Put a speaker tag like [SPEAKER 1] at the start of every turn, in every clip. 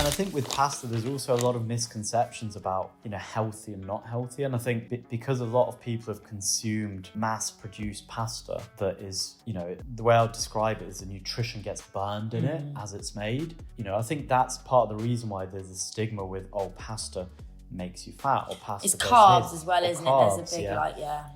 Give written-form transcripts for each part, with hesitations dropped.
[SPEAKER 1] And I think with pasta, there's also a lot of misconceptions about, healthy and not healthy. And I think because a lot of people have consumed mass-produced pasta that is, the way I'll describe it is the nutrition gets burned in it as it's made. I think that's part of the reason why there's a stigma with, pasta makes you fat, or pasta.
[SPEAKER 2] It's carbs as well, isn't it? There's a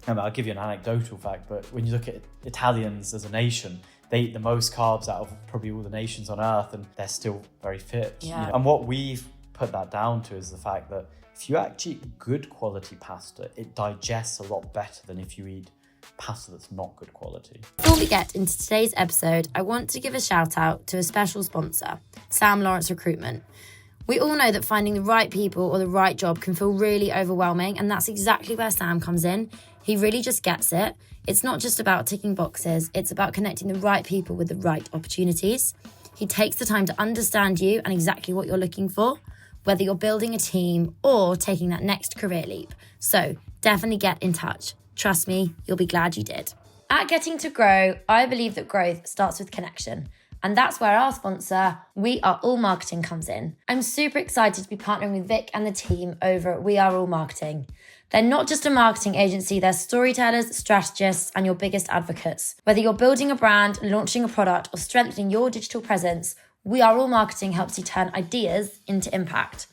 [SPEAKER 2] big,
[SPEAKER 1] I'll give you an anecdotal fact, but when you look at Italians as a nation, they eat the most carbs out of probably all the nations on earth, and they're still very fit.
[SPEAKER 2] Yeah.
[SPEAKER 1] And what we've put that down to is the fact that if you actually eat good quality pasta, it digests a lot better than if you eat pasta that's not good quality.
[SPEAKER 2] Before we get into today's episode, I want to give a shout out to a special sponsor, Sam Lawrence Recruitment. We all know that finding the right people or the right job can feel really overwhelming, and that's exactly where Sam comes in. He really just gets it. It's not just about ticking boxes, it's about connecting the right people with the right opportunities. He takes the time to understand you and exactly what you're looking for, whether you're building a team or taking that next career leap. So definitely get in touch. Trust me, you'll be glad you did. At Getting to Grow, I believe that growth starts with connection. And that's where our sponsor, We Are All Marketing, comes in. I'm super excited to be partnering with Vic and the team over at We Are All Marketing. They're not just a marketing agency, they're storytellers, strategists, and your biggest advocates. Whether you're building a brand, launching a product, or strengthening your digital presence, We Are All Marketing helps you turn ideas into impact.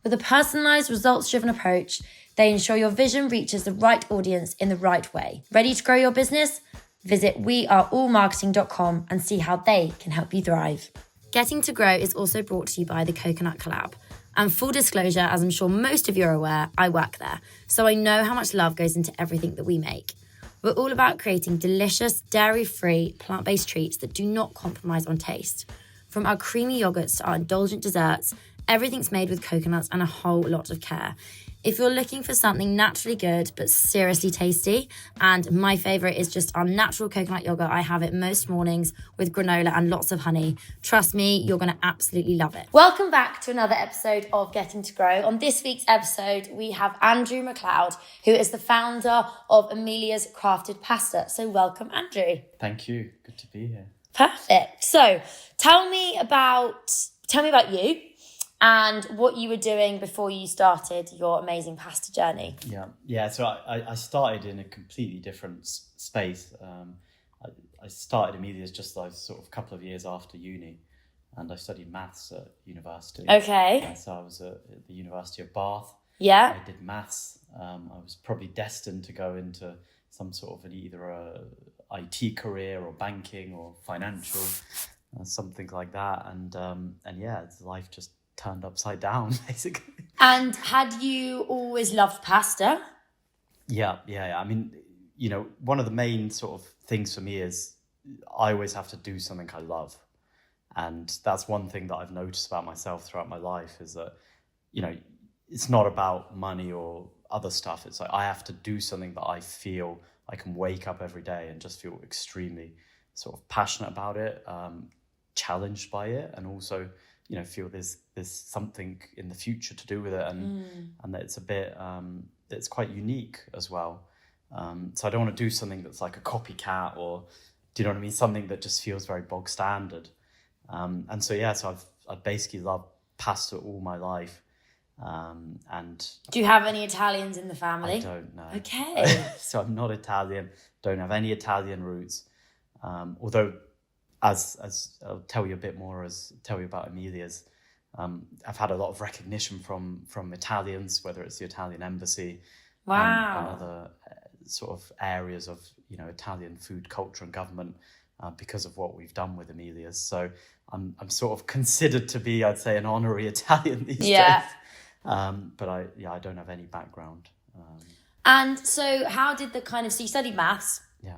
[SPEAKER 2] With a personalised, results-driven approach, they ensure your vision reaches the right audience in the right way. Ready to grow your business? Visit weareallmarketing.com and see how they can help you thrive. Getting to Grow is also brought to you by the Coconut Collab. And full disclosure, as I'm sure most of you are aware, I work there, so I know how much love goes into everything that we make. We're all about creating delicious, dairy-free, plant-based treats that do not compromise on taste. From our creamy yogurts to our indulgent desserts, everything's made with coconuts and a whole lot of care. If you're looking for something naturally good but seriously tasty, and my favourite is just our natural coconut yogurt, I have it most mornings with granola and lots of honey. Trust me, you're going to absolutely love it. Welcome back to another episode of Getting to Grow. On this week's episode, we have Andrew McLeod, who is the founder of Emilia's Crafted Pasta. So welcome, Andrew.
[SPEAKER 1] Thank you. Good to be here.
[SPEAKER 2] Perfect. So tell me about you and what you were doing before you started your amazing pasta journey.
[SPEAKER 1] Yeah. So I started in a completely different space. I started Emilias just like sort of a couple of years after uni, and I studied maths at university.
[SPEAKER 2] Okay.
[SPEAKER 1] So I was at the University of Bath.
[SPEAKER 2] Yeah.
[SPEAKER 1] I did maths. I was probably destined to go into some sort of either a IT career or banking or financial, something like that. And yeah, life just turned upside down, basically.
[SPEAKER 2] And had you always loved pasta?
[SPEAKER 1] Yeah. I mean, one of the main sort of things for me is I always have to do something I love. And that's one thing that I've noticed about myself throughout my life is that, it's not about money or other stuff. It's like I have to do something that I feel I can wake up every day and just feel extremely sort of passionate about it, challenged by it, and also feel there's something in the future to do with it, and that it's a bit it's quite unique as well. So I don't want to do something that's like a copycat, or do you know what I mean? Something that just feels very bog standard. And so I've basically loved pasta all my life. And
[SPEAKER 2] do you have any Italians in the family?
[SPEAKER 1] I don't know.
[SPEAKER 2] Okay.
[SPEAKER 1] So I'm not Italian. Don't have any Italian roots. Although, as I'll tell you a bit more, tell you about Emilia's. I've had a lot of recognition from Italians, whether it's the Italian embassy, and other sort of areas of Italian food culture and government, because of what we've done with Emilia's. So I'm sort of considered to be, I'd say, an honorary Italian these days. But I don't have any background.
[SPEAKER 2] And so how did so you studied maths?
[SPEAKER 1] Yeah.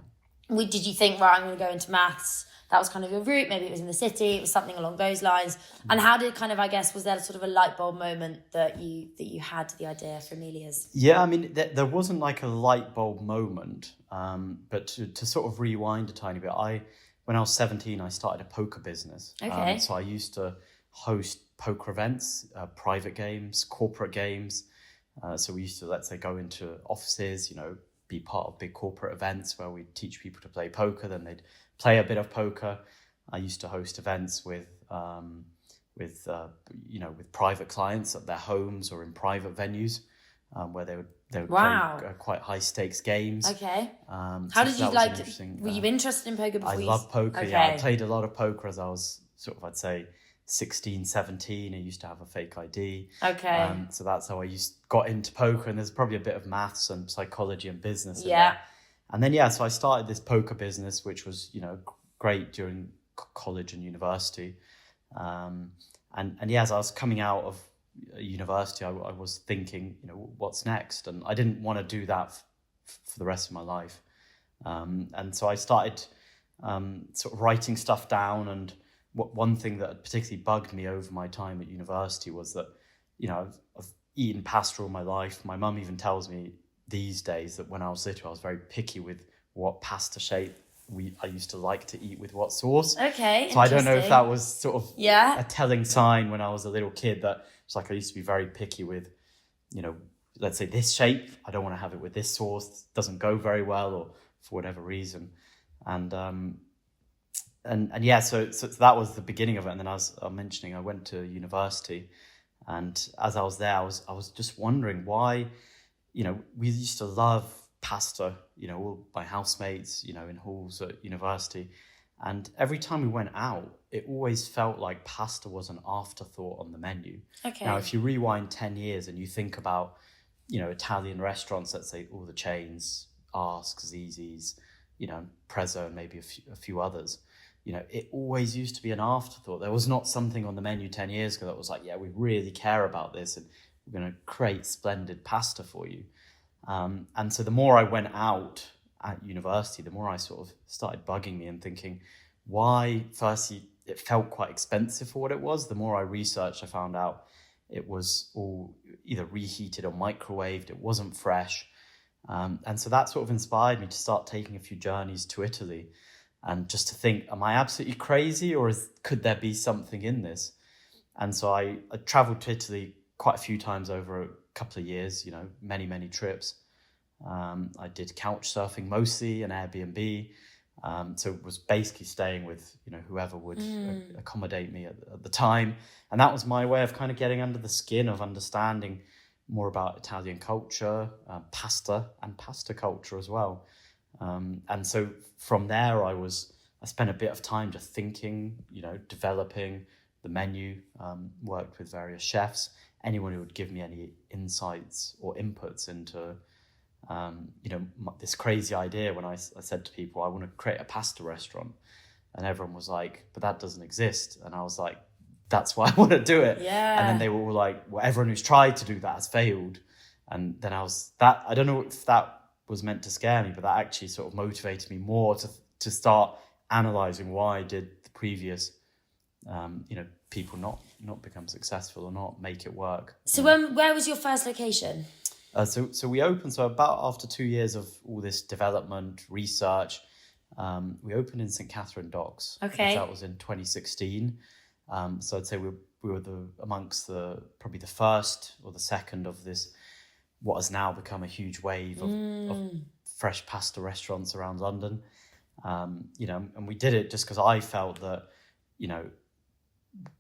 [SPEAKER 2] Did you think, right, I'm going to go into maths? That was kind of your route. Maybe it was in the city. It was something along those lines. And how did was there sort of a light bulb moment that you had the idea for Emilia's?
[SPEAKER 1] Yeah, I mean, there wasn't like a light bulb moment. But to sort of rewind a tiny bit, when I was 17, I started a poker business.
[SPEAKER 2] Okay.
[SPEAKER 1] So I used to host poker events, private games, corporate games. So we used to, let's say, go into offices, be part of big corporate events where we teach people to play poker. Then they'd play a bit of poker. I used to host events with with private clients at their homes or in private venues, where they would
[SPEAKER 2] Wow.
[SPEAKER 1] play quite high stakes games.
[SPEAKER 2] Okay.
[SPEAKER 1] So
[SPEAKER 2] How did you
[SPEAKER 1] that was an interesting,
[SPEAKER 2] were you interested in poker before
[SPEAKER 1] I
[SPEAKER 2] you...
[SPEAKER 1] love poker.
[SPEAKER 2] Okay.
[SPEAKER 1] Yeah, I played a lot of poker as I was sort of, I'd say, 16, 17. I used to have a fake ID.
[SPEAKER 2] Okay.
[SPEAKER 1] So that's how I got into poker. And there's probably a bit of maths and psychology and business in
[SPEAKER 2] Yeah.
[SPEAKER 1] there. And then, so I started this poker business, which was, great during college and university. And as I was coming out of university, I was thinking, what's next? And I didn't want to do that for the rest of my life. And so I started sort of writing stuff down. And one thing that particularly bugged me over my time at university was that, I've eaten pasta all my life. My mum even tells me these days that when I was little, I was very picky with what pasta shape I used to like to eat with what sauce.
[SPEAKER 2] Okay.
[SPEAKER 1] So I don't know if that was sort of
[SPEAKER 2] a
[SPEAKER 1] telling sign when I was a little kid, that it's like I used to be very picky with, let's say this shape, I don't want to have it with this sauce, it doesn't go very well, or for whatever reason. And so that was the beginning of it. And then as I was mentioning, I went to university, and as I was there, I was just wondering why, we used to love pasta, all my housemates, in halls at university. And every time we went out, it always felt like pasta was an afterthought on the menu.
[SPEAKER 2] Okay.
[SPEAKER 1] Now, if you rewind 10 years and you think about, Italian restaurants, let's say all the chains, Ask, Zizzi's, Prezzo, and maybe a few others, it always used to be an afterthought. There was not something on the menu 10 years ago that was like, we really care about this and we're going to create splendid pasta for you. And so the more I went out at university, the more I sort of started bugging me and thinking, why? Firstly, it felt quite expensive for what it was. The more I researched, I found out it was all either reheated or microwaved. It wasn't fresh. And so that sort of inspired me to start taking a few journeys to Italy, and just to think, am I absolutely crazy, or could there be something in this? And so I traveled to Italy quite a few times over a couple of years, many, many trips. I did couch surfing mostly, an Airbnb. So it was basically staying with, whoever would accommodate me at the time. And that was my way of kind of getting under the skin of understanding more about Italian culture, pasta and pasta culture as well. And so from there, I spent a bit of time just thinking, developing the menu, worked with various chefs, anyone who would give me any insights or inputs into, this crazy idea when I said to people, I want to create a pasta restaurant. And everyone was like, but that doesn't exist. And I was like, that's why I want to do it.
[SPEAKER 2] Yeah.
[SPEAKER 1] And then they were all like, well, everyone who's tried to do that has failed. And then I don't know if that was meant to scare me, but that actually sort of motivated me more to start analysing why did the previous, people not become successful or not make it work.
[SPEAKER 2] So where was your first location?
[SPEAKER 1] So we opened, about after 2 years of all this development, research, we opened in St. Catherine Docks.
[SPEAKER 2] Okay.
[SPEAKER 1] That was in 2016. So I'd say we were amongst probably the first or the second of this, what has now become a huge wave of fresh pasta restaurants around London. And we did it just because I felt that,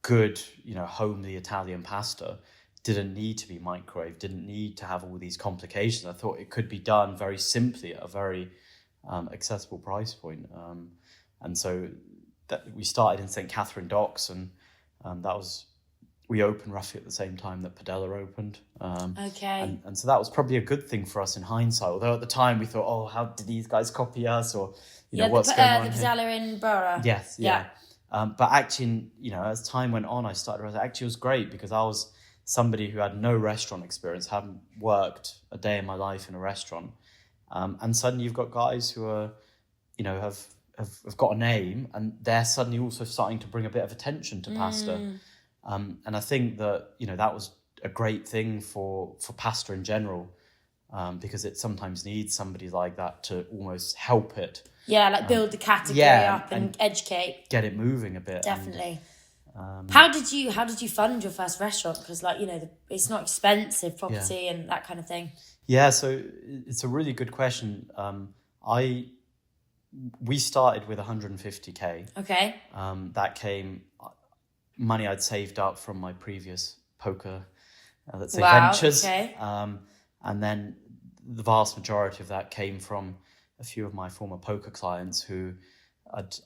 [SPEAKER 1] good, homely Italian pasta didn't need to be microwaved, didn't need to have all these complications. I thought it could be done very simply at a very accessible price point. And so that we started in St. Catherine Docks, and we opened roughly at the same time that Padella opened.
[SPEAKER 2] Okay.
[SPEAKER 1] And so that was probably a good thing for us in hindsight, although at the time we thought, oh, how did these guys copy us? Or, what's going on
[SPEAKER 2] the
[SPEAKER 1] here?
[SPEAKER 2] Padella in Borough.
[SPEAKER 1] Yes, yeah. But actually, as time went on, I started to realize actually it was great, because I was somebody who had no restaurant experience, hadn't worked a day in my life in a restaurant. And suddenly you've got guys who are, have got a name, and they're suddenly also starting to bring a bit of attention to pasta. And I think that, that was a great thing for pasta in general, because it sometimes needs somebody like that to almost help it.
[SPEAKER 2] Yeah, like build the category up and educate.
[SPEAKER 1] Get it moving a bit.
[SPEAKER 2] Definitely. How did you fund your first restaurant? Because it's not expensive property and that kind of thing.
[SPEAKER 1] Yeah, so it's a really good question. We started with 150k.
[SPEAKER 2] Okay.
[SPEAKER 1] That came money I'd saved up from my previous poker, let's say,
[SPEAKER 2] Wow,
[SPEAKER 1] ventures.
[SPEAKER 2] okay.
[SPEAKER 1] And then the vast majority of that came from a few of my former poker clients who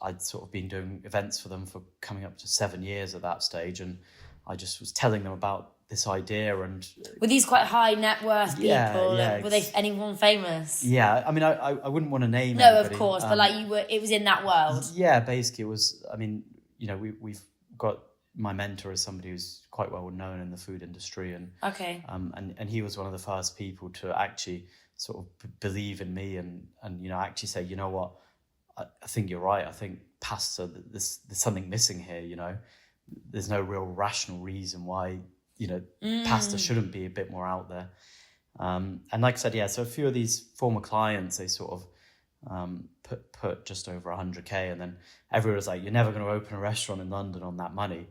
[SPEAKER 1] I'd sort of been doing events for them for coming up to 7 years at that stage. And I just was telling them about this idea. And
[SPEAKER 2] Were these quite high net worth people?
[SPEAKER 1] Yeah.
[SPEAKER 2] Were they anyone famous?
[SPEAKER 1] Yeah, I mean, I wouldn't want to name
[SPEAKER 2] No,
[SPEAKER 1] anybody.
[SPEAKER 2] of course, but like it was in that world.
[SPEAKER 1] Yeah, basically it was, I mean, you know, we've got my mentor as somebody who's quite well known in the food industry. And
[SPEAKER 2] Okay.
[SPEAKER 1] and he was one of the first people to actually sort of believe in me and you know, actually say, you know what, I think you're right. I think pasta, there's something missing here, you know. There's no real rational reason why, you know, pasta shouldn't be a bit more out there. And like I said, yeah, so a few of these former clients, they sort of put just over 100K, and then everyone was like, you're never going to open a restaurant in London on that money.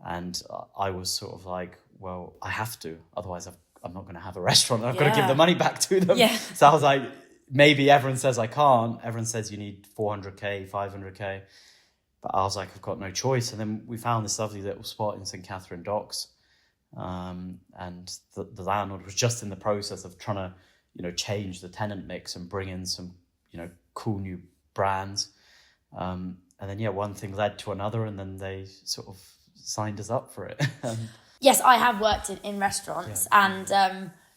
[SPEAKER 1] And I was sort of like, well, I have to, otherwise I'm not going to have a restaurant. I've got to give the money back to them.
[SPEAKER 2] Yeah.
[SPEAKER 1] So I was like, maybe everyone says I can't. Everyone says you need 400K, 500K. But I was like, I've got no choice. And then we found this lovely little spot in St. Catherine Docks. And the landlord was just in the process of trying to, you know, change the tenant mix and bring in some, you know, cool new brands. And then, yeah, one thing led to another, and then they sort of signed us up for it.
[SPEAKER 2] Yes, I have worked in restaurants, and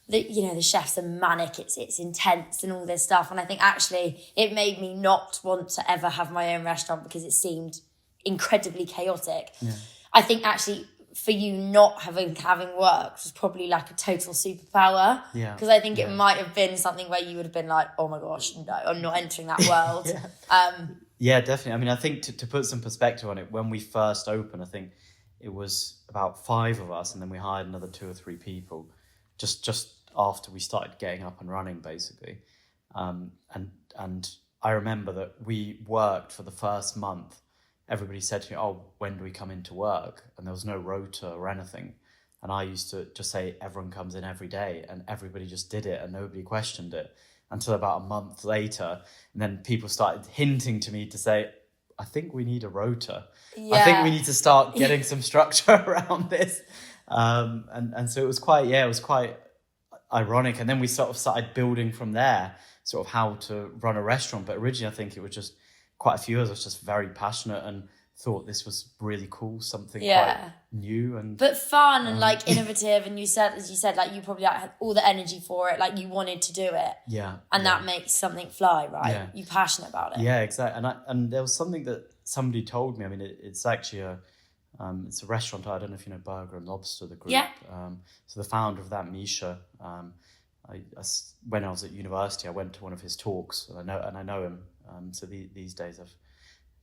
[SPEAKER 2] the chefs are manic. It's intense and all this stuff, and I think actually it made me not want to ever have my own restaurant because it seemed incredibly chaotic. Yeah. I think actually for you not having worked was probably like a total superpower. Yeah. Because I think it might have been something where you would have been like, oh my gosh, no, I'm not entering that world.
[SPEAKER 1] Yeah, definitely. I mean, I think to put some perspective on it, when we first opened, I think it was about 5 of us, and then we hired another 2 or 3 people just after we started getting up and running, basically. And I remember that we worked for the first month. Everybody said to me, oh, when do we come into work? And there was no rota or anything. And I used to just say, everyone comes in every day, and everybody just did it and nobody questioned it until about a month later. And then people started hinting to me to say, I think we need a rota. Yeah. I think we need to start getting some structure around this. And so it was quite ironic. And then we sort of started building from there, sort of how to run a restaurant. But originally, I think it was just quite a few of us just very passionate and thought this was really cool, something quite new but
[SPEAKER 2] fun and like innovative. And as you said, like you probably had all the energy for it, like you wanted to do it.
[SPEAKER 1] Yeah.
[SPEAKER 2] And that makes something fly, right? Yeah. You're passionate about it.
[SPEAKER 1] Yeah, exactly. And there was something that somebody told me. I mean, it's actually it's a restaurant. I don't know if you know Burger and Lobster, the group.
[SPEAKER 2] Yeah.
[SPEAKER 1] So the founder of that, Misha, when I was at university, I went to one of his talks, and I know him. So these days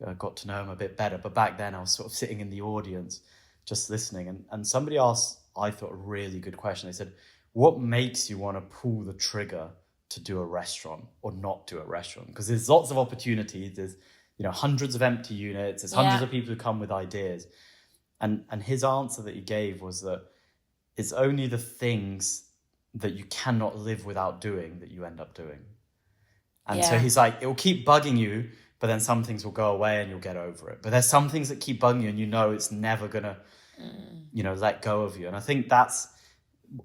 [SPEAKER 1] I've got to know him a bit better. But back then I was sort of sitting in the audience, just listening. And somebody asked, I thought, a really good question. They said, what makes you want to pull the trigger to do a restaurant or not do a restaurant? Because there's lots of opportunities. There's, you know, hundreds of empty units. There's hundreds of people who come with ideas. And his answer that he gave was that it's only the things that you cannot live without doing that you end up doing. And so he's like, it will keep bugging you, but then some things will go away and you'll get over it. But there's some things that keep bugging you and you know it's never going to, you know, let go of you. And I think that's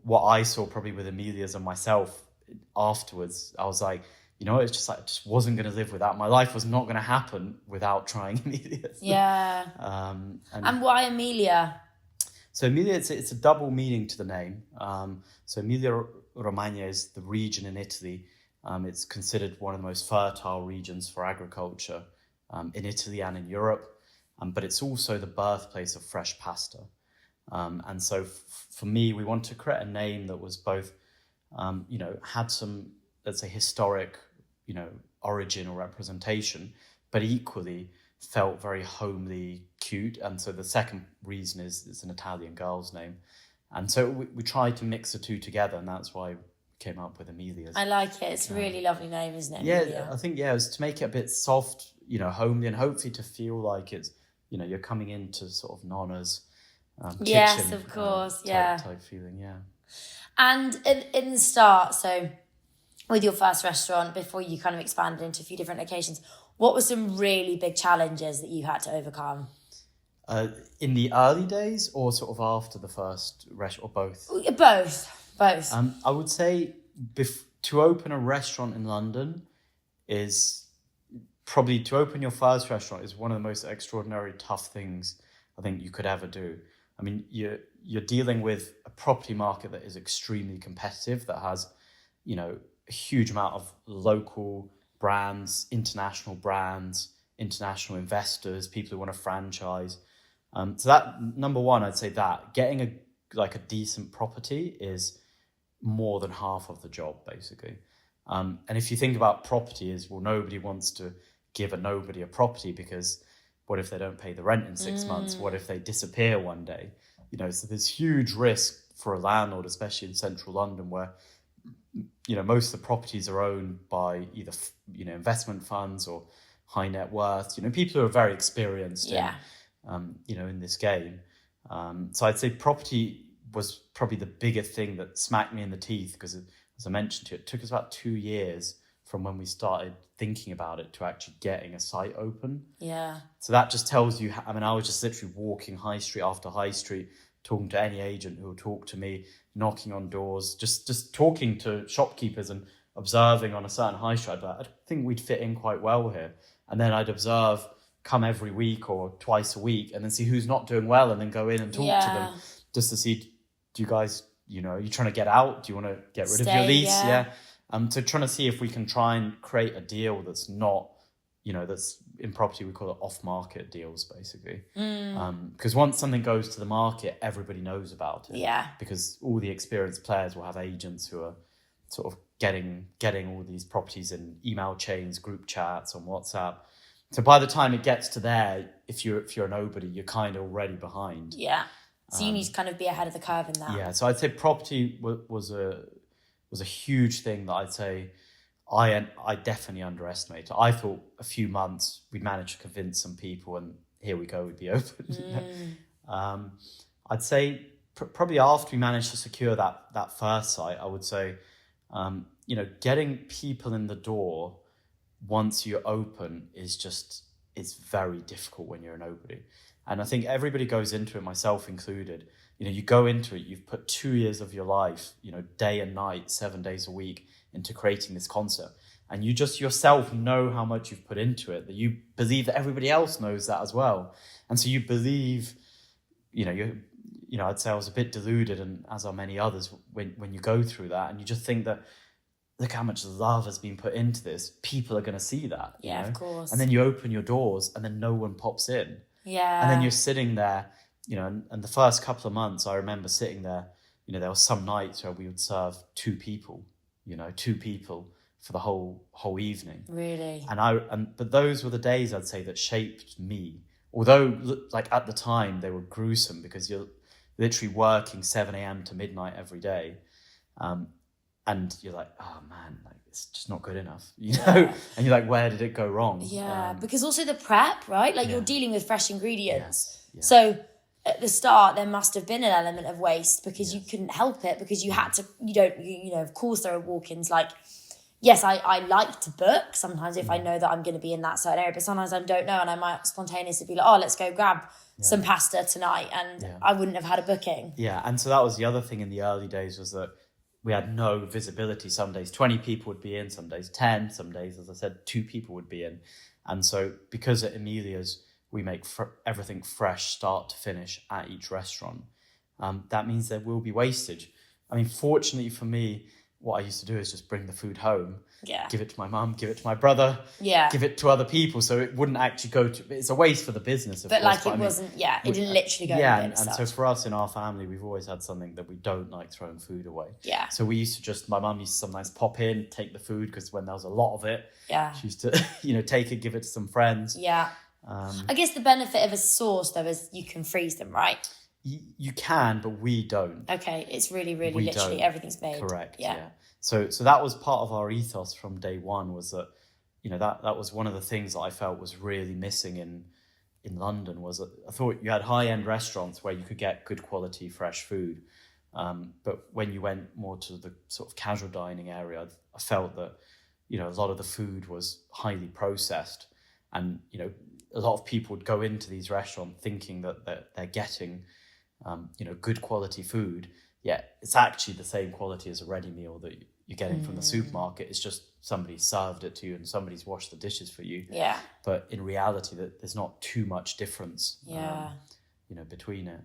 [SPEAKER 1] what I saw probably with Emilias and myself afterwards. I was like, you know, it's just like, I just wasn't going to live without. My life was not going to happen without trying Emilias.
[SPEAKER 2] Yeah. And why Emilia?
[SPEAKER 1] So Emilia, it's a double meaning to the name. So Emilia Romagna is the region in Italy. It's considered one of the most fertile regions for agriculture in Italy and in Europe. But it's also the birthplace of fresh pasta. And so for me, we want to create a name that was both, you know, had some, let's say, historic, you know, origin or representation, but equally felt very homely, cute. And so the second reason is it's an Italian girl's name. And so we tried to mix the two together, and that's why we came up with Emilias.
[SPEAKER 2] I like it. It's a really lovely name, isn't it?
[SPEAKER 1] Yeah,
[SPEAKER 2] Emilia?
[SPEAKER 1] I think, it was to make it a bit soft, you know, homely, and hopefully to feel like it's, you know, you're coming into sort of Nonna's kitchen.
[SPEAKER 2] Yes, of course,
[SPEAKER 1] type feeling, yeah.
[SPEAKER 2] And in the start, so with your first restaurant, before you kind of expanded into a few different locations, what were some really big challenges that you had to overcome?
[SPEAKER 1] In the early days or sort of after the first restaurant, or both?
[SPEAKER 2] Both.
[SPEAKER 1] I would say to open a restaurant in London is probably, to open your first restaurant is one of the most extraordinary tough things I think you could ever do. I mean, you're dealing with a property market that is extremely competitive, that has, a huge amount of local brands, international investors, people who want to franchise. So that, number one, I'd say that getting a decent property is more than half of the job, basically. And if you think about property as, well, nobody wants to give a nobody a property, because what if they don't pay the rent in 6 months? What if they disappear one day? So there's huge risk for a landlord, especially in central London, where, most of the properties are owned by either, investment funds or high net worth, people who are very experienced in this game. So I'd say property was probably the biggest thing that smacked me in the teeth, because, as I mentioned to you, it took us about 2 years from when we started thinking about it to actually getting a site open.
[SPEAKER 2] Yeah.
[SPEAKER 1] So that just tells you, I was just literally walking high street after high street, talking to any agent who would talk to me, knocking on doors, just talking to shopkeepers and observing on a certain high street. I think we'd fit in quite well here. And then I'd observe, come every week or twice a week, and then see who's not doing well, and then go in and talk to them, just to see, do you guys, are you trying to get out? Do you want to get rid of your lease? Yeah. So trying to see if we can try and create a deal that's not, that's in property, we call it off-market deals, basically. Because once something goes to the market, everybody knows about it.
[SPEAKER 2] Yeah.
[SPEAKER 1] Because all the experienced players will have agents who are sort of getting all these properties in email chains, group chats on WhatsApp. So by the time it gets to there, if you're a nobody, you're kind of already behind.
[SPEAKER 2] Yeah. So you need to kind of be ahead of the curve in that.
[SPEAKER 1] Yeah. So I'd say property was a huge thing that I'd say I definitely underestimated. I thought a few months we'd manage to convince some people, and here we go, we'd be open. I'd say probably after we managed to secure that first site, I would say, getting people in the door once you're open it's very difficult when you're a nobody. And I think everybody goes into it, myself included. You go into it, you've put 2 years of your life, day and night, 7 days a week, into creating this concept. And you just yourself know how much you've put into it, that you believe that everybody else knows that as well. And so you believe, I'd say I was a bit deluded, and as are many others, when you go through that, and you just think that, look how much love has been put into this. People are going to see that.
[SPEAKER 2] Yeah, of course.
[SPEAKER 1] And then you open your doors, and then no one pops in.
[SPEAKER 2] Yeah.
[SPEAKER 1] And then you're sitting there, and the first couple of months, I remember sitting there, there were some nights where we would serve two people for the whole evening.
[SPEAKER 2] Really?
[SPEAKER 1] But those were the days, I'd say, that shaped me. Although, like, at the time, they were gruesome, because you're literally working 7 a.m. to midnight every day. And you're like, oh man, like, it's just not good enough, And you're like, where did it go wrong?
[SPEAKER 2] Yeah, because also the prep, right? Like, you're dealing with fresh ingredients.
[SPEAKER 1] Yeah.
[SPEAKER 2] So at the start, there must have been an element of waste, because you couldn't help it, because you had to, of course there are walk-ins. Like, yes, I like to book sometimes if I know that I'm going to be in that certain area, but sometimes I don't know, and I might spontaneously be like, oh, let's go grab some pasta tonight, and I wouldn't have had a booking. Yeah,
[SPEAKER 1] and so that was the other thing in the early days, was that we had no visibility. Some days 20 people would be in, some days 10, some days, as I said, 2 people would be in. And so because at Emilia's, we make everything fresh, start to finish, at each restaurant, that means there will be wastage. I mean, fortunately for me, what I used to do is just bring the food home, give it to my mum, give it to my brother, give it to other people, so it wouldn't actually go to... It's a waste for the business, of course.
[SPEAKER 2] But it wasn't... it didn't literally go in the
[SPEAKER 1] and so for us in our family, we've always had something that we don't like throwing food away.
[SPEAKER 2] Yeah.
[SPEAKER 1] So we used to just... My mum used to sometimes pop in, take the food, because when there was a lot of it, she used to, take it, give it to some friends.
[SPEAKER 2] Yeah. I guess the benefit of a sauce, though, is you can freeze them, right?
[SPEAKER 1] You can, but we don't.
[SPEAKER 2] Okay, it's really, really literally everything's made.
[SPEAKER 1] Correct, yeah. So that was part of our ethos from day one, was that, that was one of the things that I felt was really missing in London, was that I thought you had high-end restaurants where you could get good quality, fresh food. But when you went more to the sort of casual dining area, I felt that, a lot of the food was highly processed, and, a lot of people would go into these restaurants thinking that they're getting, good quality food. Yeah, it's actually the same quality as a ready meal that you're getting from the supermarket. It's just somebody served it to you and somebody's washed the dishes for you.
[SPEAKER 2] Yeah.
[SPEAKER 1] But in reality, that there's not too much difference.
[SPEAKER 2] Yeah.
[SPEAKER 1] Between it.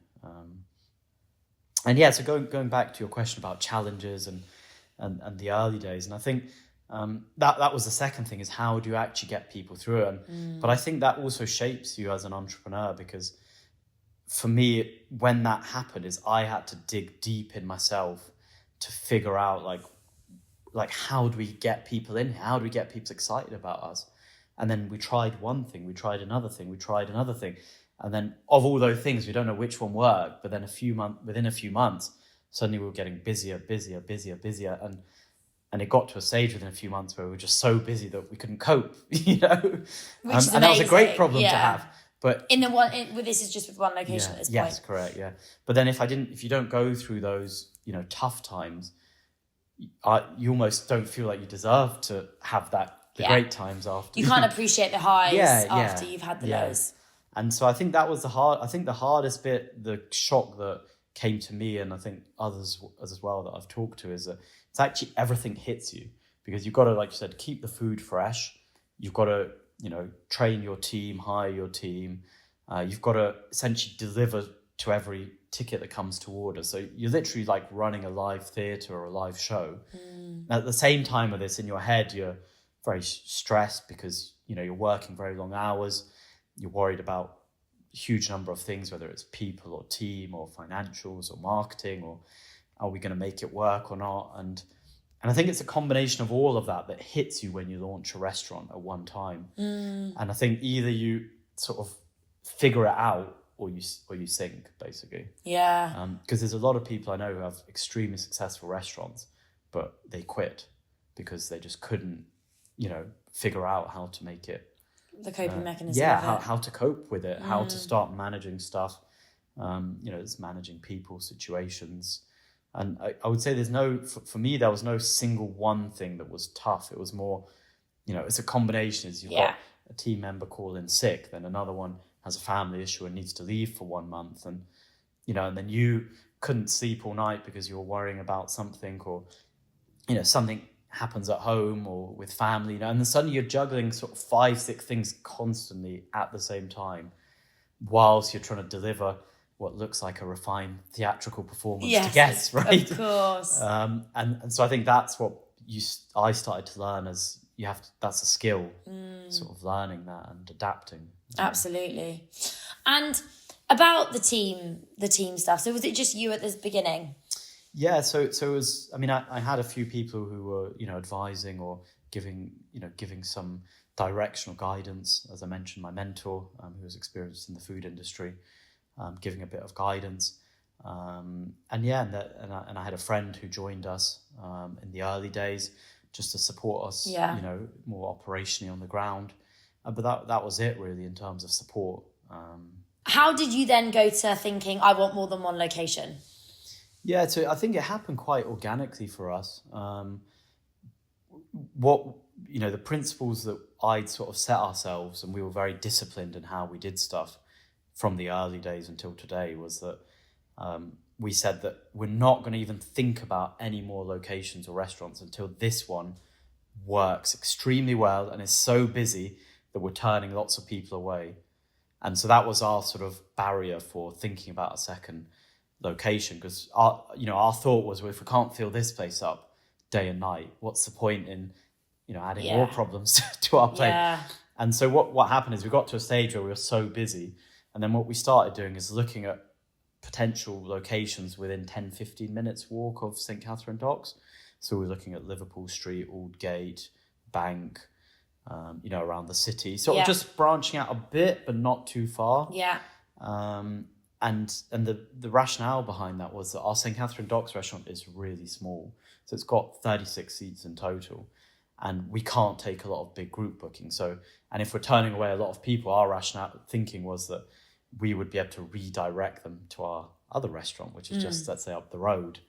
[SPEAKER 1] And yeah, so going back to your question about challenges and the early days, and I think that was the second thing, is how do you actually get people through it? But I think that also shapes you as an entrepreneur, because for me, when that happened, is I had to dig deep in myself to figure out like how do we get people in? How do we get people excited about us? And then we tried one thing, we tried another thing, we tried another thing. And then of all those things, we don't know which one worked. But then within a few months, suddenly we were getting busier. And it got to a stage within a few months where we were just so busy that we couldn't cope,
[SPEAKER 2] Which is amazing.
[SPEAKER 1] And that was a great problem to have. But
[SPEAKER 2] this is just with one location at this point.
[SPEAKER 1] Yes, correct, yeah. But then if you don't go through those, tough times, you almost don't feel like you deserve to have the great times after.
[SPEAKER 2] You can't appreciate the highs after you've had the lows.
[SPEAKER 1] And so I think that was the hardest bit, the shock that came to me, and I think others as well that I've talked to, is that it's actually everything hits you, because you've got to, like you said, keep the food fresh. You've got to, train your team, hire your team. You've got to essentially deliver to every ticket that comes to order. So you're literally like running a live theatre or a live show. At the same time of this, in your head, you're very stressed because, you're working very long hours. You're worried about a huge number of things, whether it's people or team or financials or marketing, or are we going to make it work or not? And I think it's a combination of all of that hits you when you launch a restaurant at one time. And I think either you sort of figure it out or you sink, basically.
[SPEAKER 2] Yeah.
[SPEAKER 1] Because there's a lot of people I know who have extremely successful restaurants, but they quit because they just couldn't, figure out how to make it.
[SPEAKER 2] The coping mechanism.
[SPEAKER 1] Yeah, how to cope with it, how to start managing stuff. It's managing people, situations. And I would say for me, there was no single one thing that was tough. It was more, it's a combination. You've got a team member call in sick, then another one has a family issue and needs to leave for 1 month. And, and then you couldn't sleep all night because you were worrying about something, or, something happens at home or with family, and then suddenly you're juggling sort of 5-6 things constantly at the same time, whilst you're trying to deliver what looks like a refined theatrical performance to guests, right?
[SPEAKER 2] Of course.
[SPEAKER 1] And so I think that's what I started to learn, as that's a skill, sort of learning that and adapting.
[SPEAKER 2] Absolutely. And about the team stuff, so was it just you at the beginning?
[SPEAKER 1] Yeah, so it was, I had a few people who were, advising or giving some directional guidance. As I mentioned, my mentor, who was experienced in the food industry, giving a bit of guidance. And I had a friend who joined us in the early days just to support us, more operationally on the ground. But that was it really in terms of support.
[SPEAKER 2] How did you then go to thinking, I want more than one location?
[SPEAKER 1] Yeah, so I think it happened quite organically for us. The principles that I'd sort of set ourselves, and we were very disciplined in how we did stuff from the early days until today, was that we said that we're not going to even think about any more locations or restaurants until this one works extremely well and is so busy that we're turning lots of people away. And so that was our sort of barrier for thinking about a second location, because our thought was, well, if we can't fill this place up day and night, what's the point in adding more problems to our plate? And so what happened is we got to a stage where we were so busy, and then what we started doing is looking at potential locations within 10-15 minutes walk of St. Catherine Docks. So we're looking at Liverpool Street, Aldgate, Bank, around the city, sort of just branching out a bit but not too far. And the rationale behind that was that our St. Catherine Docks restaurant is really small. So it's got 36 seats in total, and we can't take a lot of big group bookings. So, and if we're turning away a lot of people, our rationale thinking was that we would be able to redirect them to our other restaurant, which is just, let's say, up the road.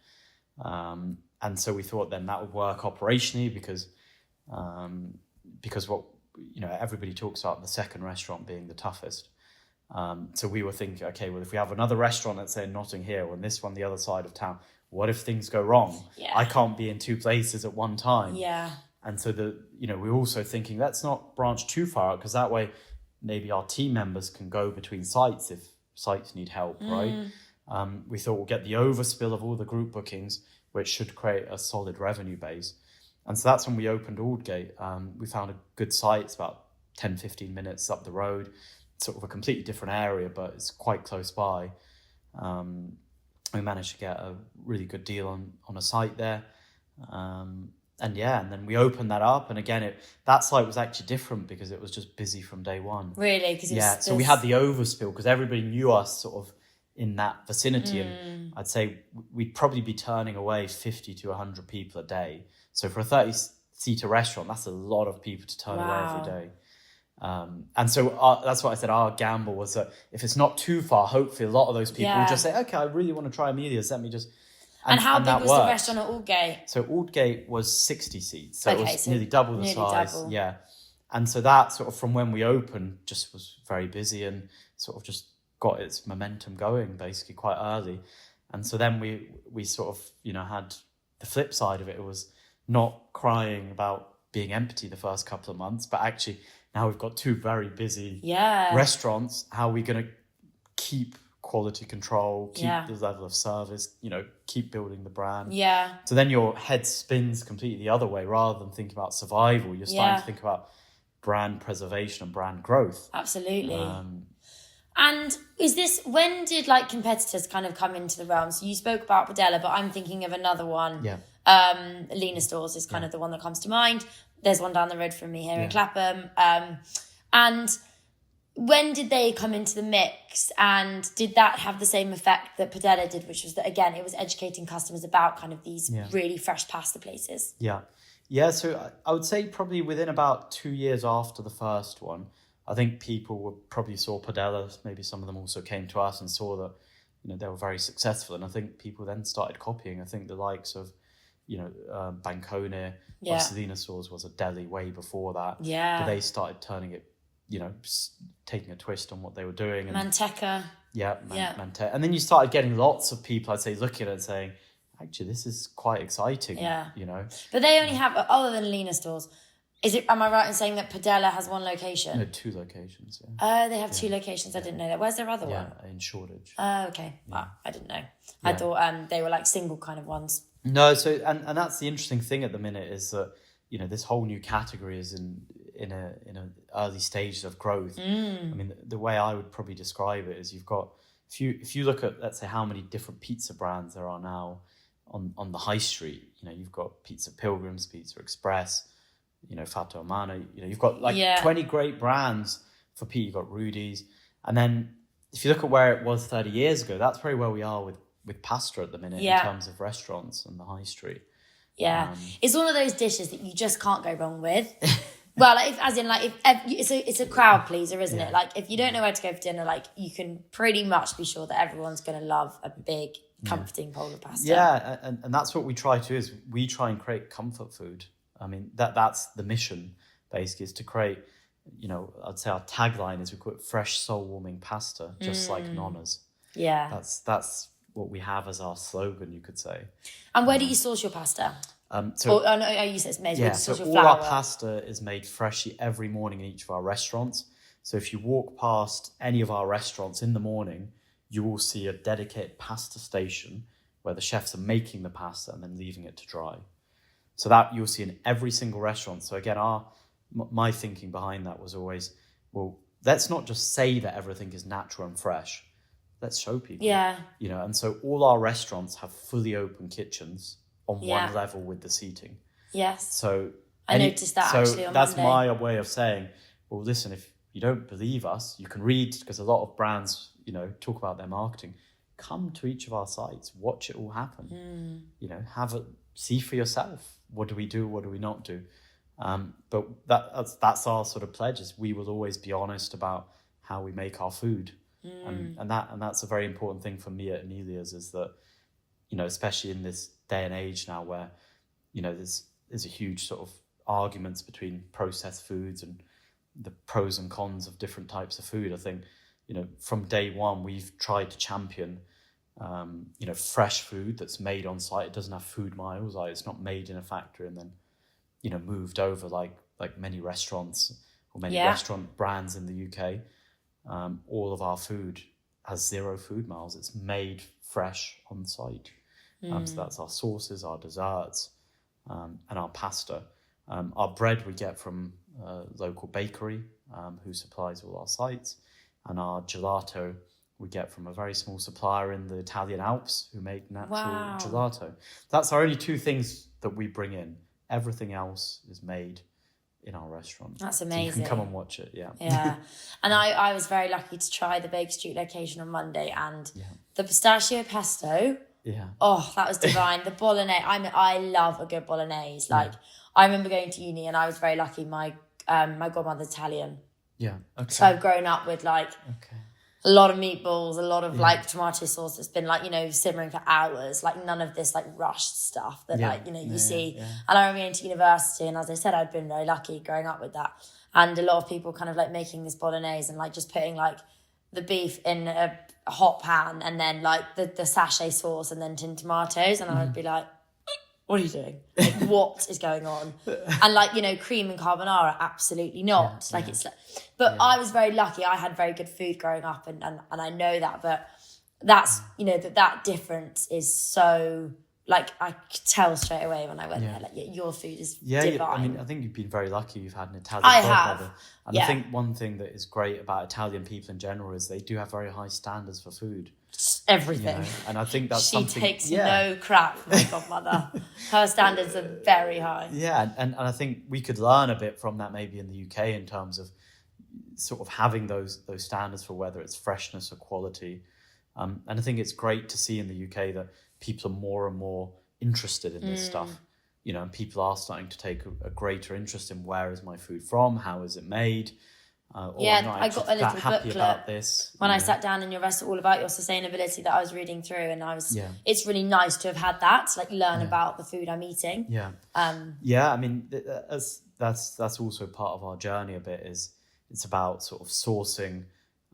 [SPEAKER 1] And so we thought then that would work operationally, because everybody talks about the second restaurant being the toughest. So we were thinking, okay, well, if we have another restaurant, let's say in Notting Hill, and this one the other side of town, what if things go wrong?
[SPEAKER 2] Yeah.
[SPEAKER 1] I can't be in two places at one time.
[SPEAKER 2] Yeah.
[SPEAKER 1] And so we're also thinking, let's not branch too far out, because that way maybe our team members can go between sites if sites need help, right? We thought we'll get the overspill of all the group bookings, which should create a solid revenue base. And so that's when we opened Aldgate. We found a good site. It's about 10, 15 minutes up the road, sort of a completely different area, but it's quite close by. We managed to get a really good deal on a site there. And then we opened that up. And again, that site was actually different because it was just busy from day one.
[SPEAKER 2] Really?
[SPEAKER 1] So we had the overspill because everybody knew us sort of in that vicinity. And I'd say we'd probably be turning away 50 to 100 people a day. So for a 30-seater restaurant, that's a lot of people to turn away every day. And so that's what I said. Our gamble was that if it's not too far, hopefully a lot of those people will just say, okay, I really want to try Emilia's. Let me just...
[SPEAKER 2] And how big was the restaurant at Aldgate?
[SPEAKER 1] So Aldgate was 60 seats. So it was
[SPEAKER 2] so
[SPEAKER 1] nearly double the size.
[SPEAKER 2] Double.
[SPEAKER 1] Yeah. And so that sort of from when we opened just was very busy and sort of just got its momentum going basically quite early. And so then we sort of, had the flip side of it. It was not crying about being empty the first couple of months, but actually now we've got two very busy restaurants. How are we going to keep quality control, keep the level of service, keep building the brand?
[SPEAKER 2] Yeah.
[SPEAKER 1] So then your head spins completely the other way. Rather than thinking about survival, you're starting to think about brand preservation and brand growth.
[SPEAKER 2] Absolutely. And when did competitors kind of come into the realm? So you spoke about Padella, but I'm thinking of another one.
[SPEAKER 1] Yeah.
[SPEAKER 2] Lena Stores is kind of the one that comes to mind. There's one down the road from me here in Clapham. And when did they come into the mix? And did that have the same effect that Padella did, which was that, again, it was educating customers about kind of these really fresh pasta places? Yeah.
[SPEAKER 1] Yeah, so I would say probably within about 2 years after the first one, I think people probably saw Padella. Maybe some of them also came to us and saw that, they were very successful. And I think people then started copying. I think the likes of, Bancone, Lena Stores was a deli way before that.
[SPEAKER 2] Yeah.
[SPEAKER 1] But they started turning it, taking a twist on what they were doing. And
[SPEAKER 2] Manteca.
[SPEAKER 1] Yeah, Manteca. And then you started getting lots of people, I'd say, looking at it and saying, actually, this is quite exciting.
[SPEAKER 2] Yeah.
[SPEAKER 1] But
[SPEAKER 2] they only have, other than Lena Stores, am I right in saying that Padella has one location?
[SPEAKER 1] No, 2 locations, yeah.
[SPEAKER 2] Oh, they have 2 locations. I didn't know that. Where's their other one?
[SPEAKER 1] Yeah, in Shoreditch.
[SPEAKER 2] Oh, okay. Yeah. I didn't know. I thought they were single kind of ones.
[SPEAKER 1] No, so and that's the interesting thing at the minute is that this whole new category is in a early stages of growth. I mean, the way I would probably describe it is you've got if you look at, let's say, how many different pizza brands there are now on the high street. You've got Pizza Pilgrims, Pizza Express, Fatto Umano. You've got 20 great brands for pizza. You've got Rudy's, and then if you look at where it was 30 years ago, that's probably where we are with pasta at the minute in terms of restaurants and the high street.
[SPEAKER 2] Yeah, it's one of those dishes that you just can't go wrong with. Well, it's a crowd pleaser, isn't it? If you don't know where to go for dinner, you can pretty much be sure that everyone's going to love a big, comforting bowl of pasta. Yeah,
[SPEAKER 1] and that's what we try to do, is we try and create comfort food. I mean, that's the mission, basically, is to create, I'd say our tagline is we call it fresh, soul-warming pasta, just like Nonna's.
[SPEAKER 2] Yeah.
[SPEAKER 1] That's what we have as our slogan, you could say.
[SPEAKER 2] And where do you source your pasta?
[SPEAKER 1] You
[SPEAKER 2] said it's made
[SPEAKER 1] so
[SPEAKER 2] your
[SPEAKER 1] all
[SPEAKER 2] flour.
[SPEAKER 1] our pasta is made freshly every morning in each of our restaurants. So if you walk past any of our restaurants in the morning, you will see a dedicated pasta station where the chefs are making the pasta and then leaving it to dry. So that you'll see in every single restaurant. So again, my thinking behind that was always, well, let's not just say that everything is natural and fresh. Let's show people.
[SPEAKER 2] Yeah.
[SPEAKER 1] And so all our restaurants have fully open kitchens on one level with the seating.
[SPEAKER 2] Yes.
[SPEAKER 1] So
[SPEAKER 2] I noticed that actually on
[SPEAKER 1] that's
[SPEAKER 2] Monday.
[SPEAKER 1] my way of saying, well, listen, if you don't believe us, you can read, because a lot of brands, talk about their marketing. Come to each of our sites, watch it all happen. See for yourself. What do we do? What do we not do? But that's our sort of pledge, is we will always be honest about how we make our food. And that's a very important thing for me at Emilia's, is that, especially in this day and age now where, there's a huge sort of arguments between processed foods and the pros and cons of different types of food. I think, from day one, we've tried to champion, fresh food that's made on site. It doesn't have food miles. Like, it's not made in a factory and then, moved over like many restaurants or many restaurant brands in the UK. All of our food has 0 food miles. It's made fresh on site. So that's our sauces, our desserts, and our pasta. Our bread we get from a local bakery who supplies all our sites. And our gelato we get from a very small supplier in the Italian Alps who make natural gelato. That's our only 2 things that we bring in. Everything else is made in our restaurant.
[SPEAKER 2] That's amazing.
[SPEAKER 1] So you can come and watch it, yeah.
[SPEAKER 2] Yeah. And I was very lucky to try the Baker Street location on Monday, and the pistachio pesto.
[SPEAKER 1] Yeah.
[SPEAKER 2] Oh, that was divine. The bolognese. I love a good bolognese. Like, I remember going to uni and I was very lucky. My godmother's Italian.
[SPEAKER 1] Yeah. Okay.
[SPEAKER 2] So I've grown up with a lot of meatballs, a lot of tomato sauce that's been simmering for hours. Like, none of this rushed stuff that you see.
[SPEAKER 1] Yeah.
[SPEAKER 2] And I remember going to university, and as I said, I'd been very lucky growing up with that. And a lot of people kind of making this bolognese and just putting the beef in a hot pan and then the sachet sauce and then tin tomatoes, and I would be like, what are you doing? What is going on? And cream and carbonara, absolutely not. But I was very lucky. I had very good food growing up, and I know that. But that's that difference is so I could tell straight away when I went there. Your food is divine.
[SPEAKER 1] I think you've been very lucky. You've had an Italian
[SPEAKER 2] godmother.
[SPEAKER 1] And I think one thing that is great about Italian people in general is they do have very high standards for food.
[SPEAKER 2] Everything.
[SPEAKER 1] And I think that's
[SPEAKER 2] she takes no crap from my godmother. Her standards are very high.
[SPEAKER 1] Yeah, and I think we could learn a bit from that maybe in the UK in terms of sort of having those standards for whether it's freshness or quality. And I think it's great to see in the UK that people are more and more interested in this stuff. And people are starting to take a greater interest in where is my food from, how is it made.
[SPEAKER 2] I got a little booklet
[SPEAKER 1] about this
[SPEAKER 2] when I sat down in your restaurant, all about your sustainability, that I was reading through, and it's really nice to have had that to learn about the food I'm eating.
[SPEAKER 1] That's also part of our journey a bit. Is it's about sort of sourcing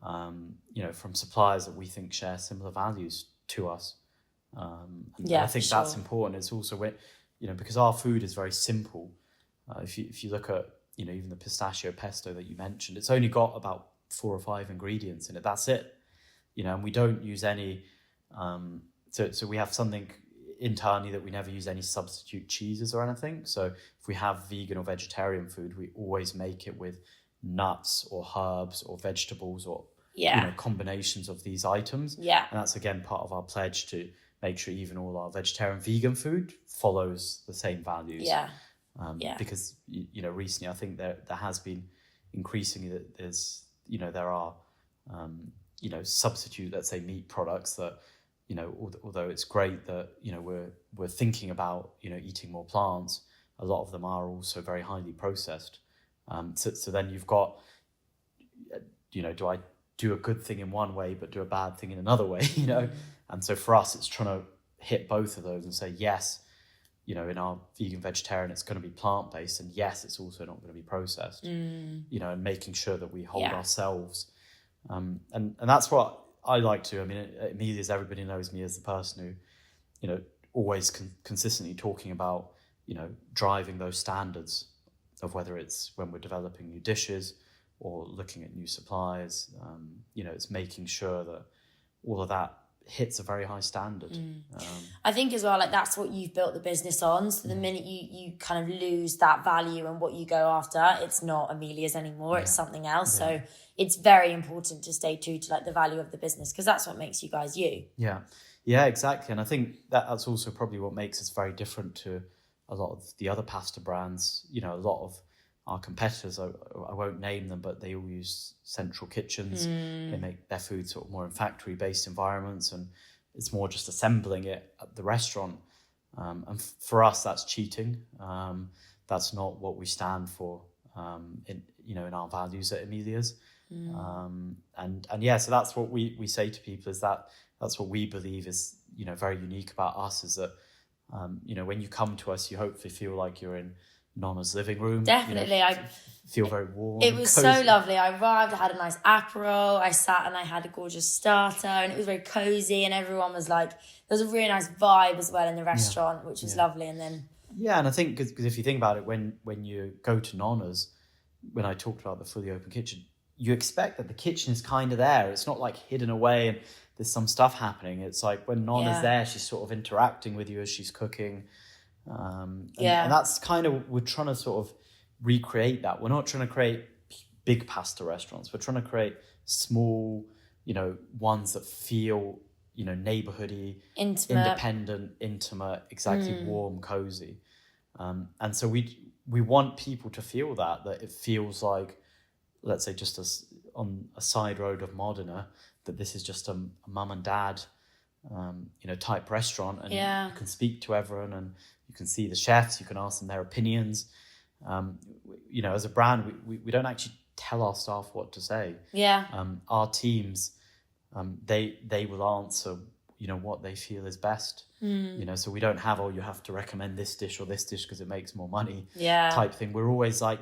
[SPEAKER 1] from suppliers that we think share similar values to us. I think that's important. It's also because our food is very simple. If you look at even the pistachio pesto that you mentioned, it's only got about 4 or 5 ingredients in it. That's it. And we don't use any. So we have something internally that we never use any substitute cheeses or anything. So if we have vegan or vegetarian food, we always make it with nuts or herbs or vegetables or combinations of these items.
[SPEAKER 2] Yeah.
[SPEAKER 1] And that's again part of our pledge to make sure even all our vegetarian vegan food follows the same values. Because recently I think there has been increasingly that there are substitute, let's say, meat products that although it's great that we're thinking about eating more plants, a lot of them are also very highly processed. So then you've got do I do a good thing in one way but do a bad thing in another way? And so for us it's trying to hit both of those and say yes. In our vegan vegetarian, it's going to be plant-based, and yes, it's also not going to be processed. And making sure that we hold ourselves, and that's what I like to. I mean, at Emilias, everybody knows me as the person who, always consistently talking about, driving those standards of whether it's when we're developing new dishes or looking at new suppliers. It's making sure that all of that hits a very high standard.
[SPEAKER 2] I think as well, that's what you've built the business on. So the minute you kind of lose that value and what you go after, it's not Emilia's anymore, it's something else. So it's very important to stay true to the value of the business, because that's what makes you guys you.
[SPEAKER 1] Yeah, exactly. And I think that's also probably what makes us very different to a lot of the other pasta brands. A lot of our competitors, I won't name them, but they all use central kitchens. They make their food sort of more in factory-based environments, and it's more just assembling it at the restaurant. And for us, that's cheating. That's not what we stand for in our values at Emilias. So that's what we say to people, is that's what we believe is very unique about us, is that when you come to us, you hopefully feel like you're in Nonna's living room.
[SPEAKER 2] Definitely.
[SPEAKER 1] I feel very warm.
[SPEAKER 2] It was
[SPEAKER 1] cozy.
[SPEAKER 2] so lovely. I arrived, I had a nice Aperol, I sat and I had a gorgeous starter, and it was very cozy, and everyone was like, there was a really nice vibe as well in the restaurant, which was lovely. And then...
[SPEAKER 1] Yeah, and I think, because if you think about it, when you go to Nonna's, when I talked about the fully open kitchen, you expect that the kitchen is kind of there. It's not like hidden away and there's some stuff happening. It's like when Nonna's there, she's sort of interacting with you as she's cooking. And that's kind of, we're trying to sort of recreate that. We're not trying to create big pasta restaurants. We're trying to create small, ones that feel, neighborhoody,
[SPEAKER 2] intimate,
[SPEAKER 1] independent, intimate, exactly, warm, cozy. And so we want people to feel that it feels like, let's say, just on a side road of Modena, that this is just a mum and dad, type restaurant, and you can speak to everyone, and you can see the chefs, you can ask them their opinions. As a brand, we don't actually tell our staff what to say. Our teams, they will answer, what they feel is best. So we don't have, you have to recommend this dish or this dish because it makes more money type thing. We're always like,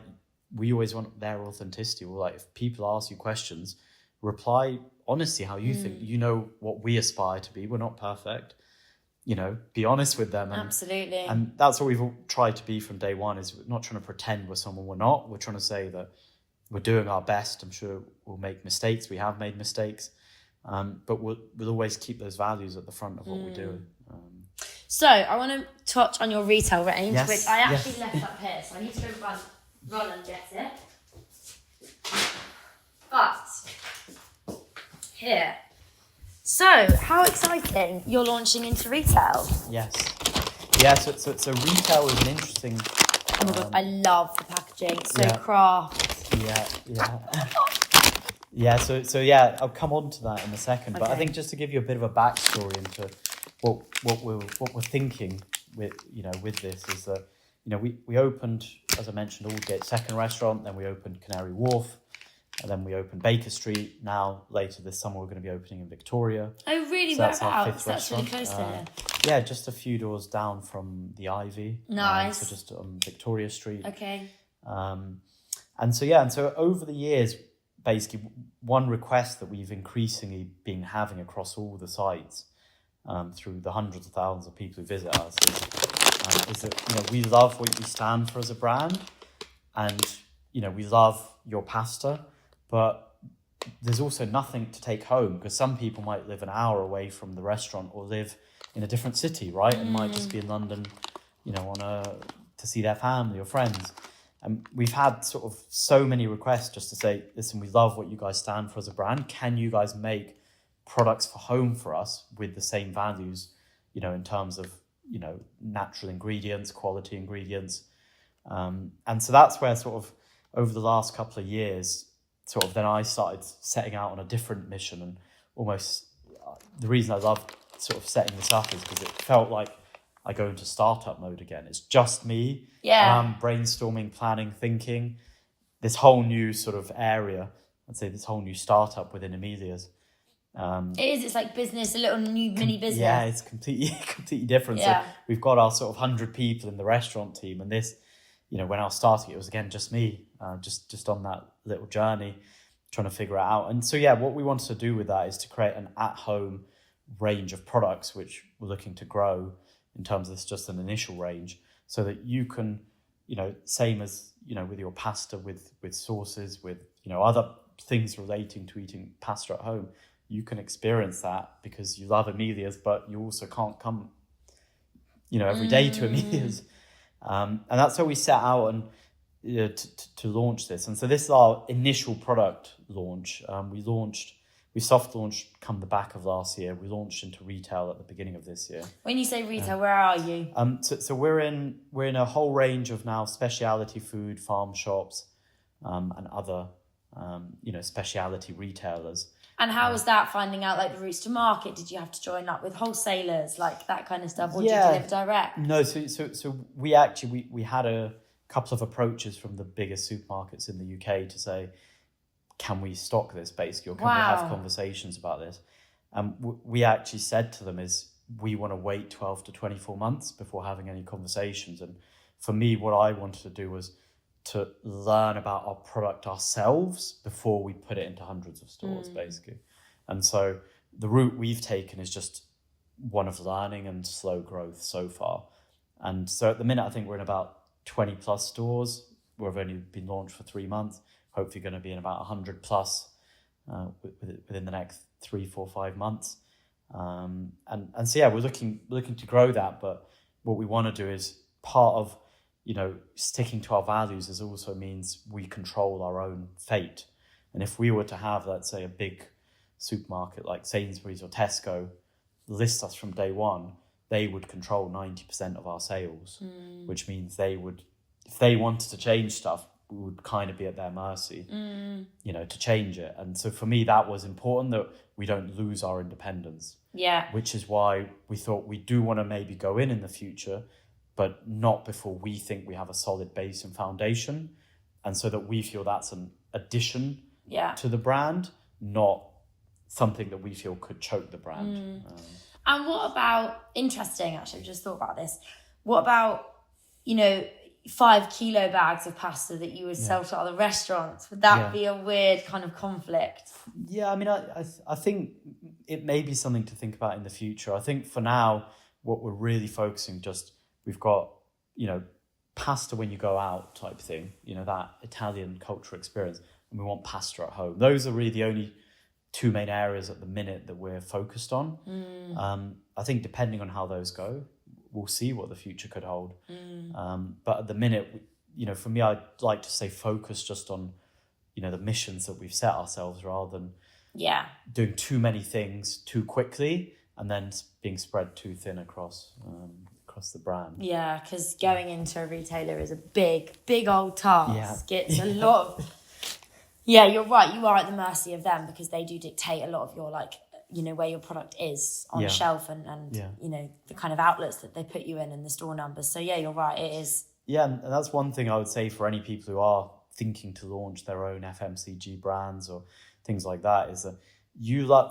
[SPEAKER 1] we always want their authenticity. We're like, if people ask you questions, reply honestly how you think. What we aspire to be. We're not perfect. Be honest with them.
[SPEAKER 2] Absolutely.
[SPEAKER 1] And that's what we've tried to be from day one, is we're not trying to pretend we're someone we're not. We're trying to say that we're doing our best. I'm sure we'll make mistakes. We have made mistakes. But we'll always keep those values at the front of what we do.
[SPEAKER 2] So I want to touch on your retail range, which I actually left up here. So I need to go run and get it. But here. So how exciting! You're launching into retail.
[SPEAKER 1] Yes. Yeah. So retail is an interesting.
[SPEAKER 2] Oh my god! I love the packaging. It's so craft.
[SPEAKER 1] Yeah. So I'll come on to that in a second. Okay. But I think just to give you a bit of a backstory into what we're thinking with this is that we opened, as I mentioned, Aldgate second restaurant, then we opened Canary Wharf, and then we opened Baker Street. Now later this summer we're going to be opening in Victoria.
[SPEAKER 2] Oh really?
[SPEAKER 1] So that's our fifth
[SPEAKER 2] that's
[SPEAKER 1] restaurant.
[SPEAKER 2] Really close to here.
[SPEAKER 1] Yeah, just a few doors down from the Ivy.
[SPEAKER 2] Nice.
[SPEAKER 1] So just on Victoria Street.
[SPEAKER 2] Okay.
[SPEAKER 1] And so over the years, basically one request that we've increasingly been having across all the sites, through the hundreds of thousands of people who visit us, is that we love what we stand for as a brand, and we love your pasta, but there's also nothing to take home, because some people might live an hour away from the restaurant or live in a different city, right? And might just be in London, to see their family or friends. And we've had sort of so many requests just to say, listen, we love what you guys stand for as a brand. Can you guys make products for home for us with the same values, in terms of, natural ingredients, quality ingredients. And so that's where sort of over the last couple of years, sort of then I started setting out on a different mission. And almost the reason I love sort of setting this up is because it felt like I go into startup mode again. It's just me, brainstorming, planning, thinking, this whole new sort of area, I'd say this whole new startup within Emilias.
[SPEAKER 2] It is. It's like business, a little new mini business.
[SPEAKER 1] Yeah, it's completely different.
[SPEAKER 2] Yeah.
[SPEAKER 1] So we've got our sort of 100 people in the restaurant team, and this, when I was starting, it was again just me, just on that little journey, trying to figure it out. And so what we wanted to do with that is to create an at-home range of products, which we're looking to grow in terms of this, just an initial range, so that you can, same as with your pasta, with sauces, with other things relating to eating pasta at home. You can experience that because you love Emilias, but you also can't come, every day to Emilias. And that's how we set out and to launch this. And so this is our initial product launch. We soft launched come the back of last year. We launched into retail at the beginning of this year.
[SPEAKER 2] When you say retail, where are you?
[SPEAKER 1] So we're in a whole range of now specialty food, farm shops, and other specialty retailers.
[SPEAKER 2] And how was that, finding out like the routes to market? Did you have to join up with wholesalers, like that kind of stuff, or did you deliver direct?
[SPEAKER 1] No, so we actually we had a couple of approaches from the biggest supermarkets in the UK to say, can we stock this basically, or can we have conversations about this? We actually said to them is, we want to wait 12 to 24 months before having any conversations. And for me, what I wanted to do was to learn about our product ourselves before we put it into hundreds of stores, basically. And so the route we've taken is just one of learning and slow growth so far. And so at the minute, I think we're in about 20 plus stores. We've only been launched for 3 months, hopefully going to be in about 100 plus within the next 3, 4, 5 months. And so, yeah, we're looking to grow that. But what we want to do is part of, sticking to our values is also means we control our own fate. And if we were to have, let's say, a big supermarket like Sainsbury's or Tesco list us from day one, they would control 90% of our sales, which means they would, if they wanted to change stuff, we would kind of be at their mercy, to change it. And so for me, that was important, that we don't lose our independence.
[SPEAKER 2] Yeah.
[SPEAKER 1] Which is why we thought we do want to maybe go in the future, but not before we think we have a solid base and foundation. And so that we feel that's an addition to the brand, not something that we feel could choke the brand.
[SPEAKER 2] And what about, interesting actually, I've just thought about this. What about, 5 kilo bags of pasta that you would sell to other restaurants? Would that be a weird kind of conflict?
[SPEAKER 1] Yeah, I mean, I think it may be something to think about in the future. I think for now, what we're really focusing, we've got, pasta when you go out type thing, that Italian cultural experience, and we want pasta at home. Those are really the only 2 main areas at the minute that we're focused on. I think depending on how those go, we'll see what the future could hold. But at the minute, for me, I'd like to stay focused just on, the missions that we've set ourselves, rather than doing too many things too quickly and then being spread too thin across the brand.
[SPEAKER 2] Yeah, because going into a retailer is a big old task.
[SPEAKER 1] Yeah.
[SPEAKER 2] It's a lot of... Yeah, you're right. You are at the mercy of them because they do dictate a lot of your, where your product is on shelf and the kind of outlets that they put you in and the store numbers. So, yeah, you're right. It is. Yeah,
[SPEAKER 1] and that's one thing I would say for any people who are thinking to launch their own FMCG brands or things like that, is that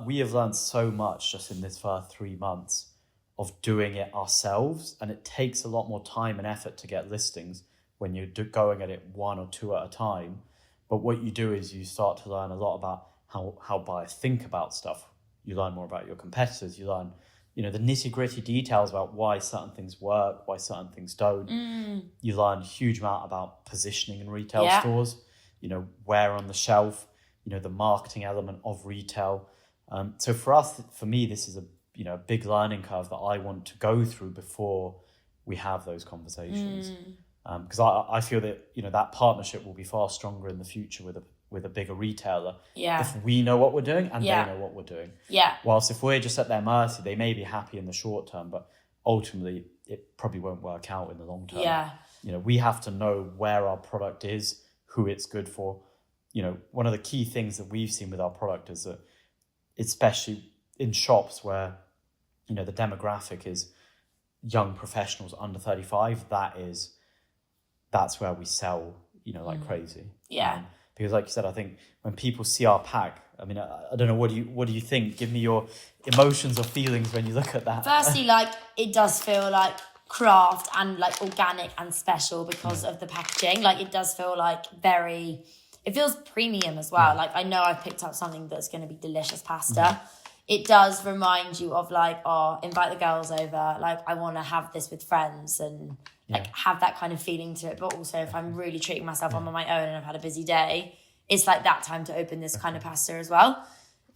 [SPEAKER 1] we have learned so much just in this first 3 months of doing it ourselves. And it takes a lot more time and effort to get listings when you're going at it 1 or 2 at a time. But what you do is you start to learn a lot about how buyers think about stuff. You learn more about your competitors. You learn, the nitty-gritty details about why certain things work, why certain things don't. You learn a huge amount about positioning in retail stores, where on the shelf, the marketing element of retail. So for me, this is a big learning curve that I want to go through before we have those conversations. Because I feel that that partnership will be far stronger in the future with a bigger retailer if we know what we're doing and they know what we're doing. Whilst if we're just at their mercy, they may be happy in the short term, but ultimately it probably won't work out in the long term. We have to know where our product is, who it's good for. One of the key things that we've seen with our product is that, especially in shops where the demographic is young professionals under 35, that's where we sell, like crazy. Because like you said, I think when people see our pack, I mean, I don't know, what do you think? Give me your emotions or feelings when you look at that.
[SPEAKER 2] Firstly, it does feel like craft and organic and special because of the packaging. It does feel it feels premium as well. I know I've picked up something that's going to be delicious pasta. It does remind you of invite the girls over. I want to have this with friends and have that kind of feeling to it. But also if I'm really treating myself, I'm on my own and I've had a busy day, it's that time to open this kind of pasta as well.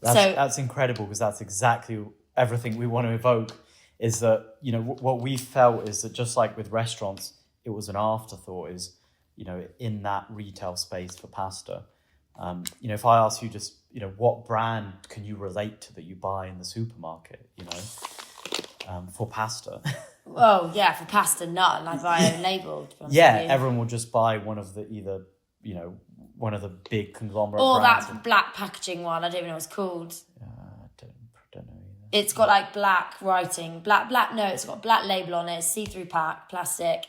[SPEAKER 1] That's incredible, because that's exactly everything we want to evoke. Is that, what we felt is that just like with restaurants, it was an afterthought, is, in that retail space for pasta. If I ask you just, what brand can you relate to that you buy in the supermarket, for pasta?
[SPEAKER 2] Well, yeah, for pasta, none. I buy own label.
[SPEAKER 1] Everyone will just buy one of the one of the big conglomerate brands.
[SPEAKER 2] Or that black packaging one. I don't even know what it's called.
[SPEAKER 1] I don't know either.
[SPEAKER 2] It's got black writing. It's got black label on it. See-through pack, plastic.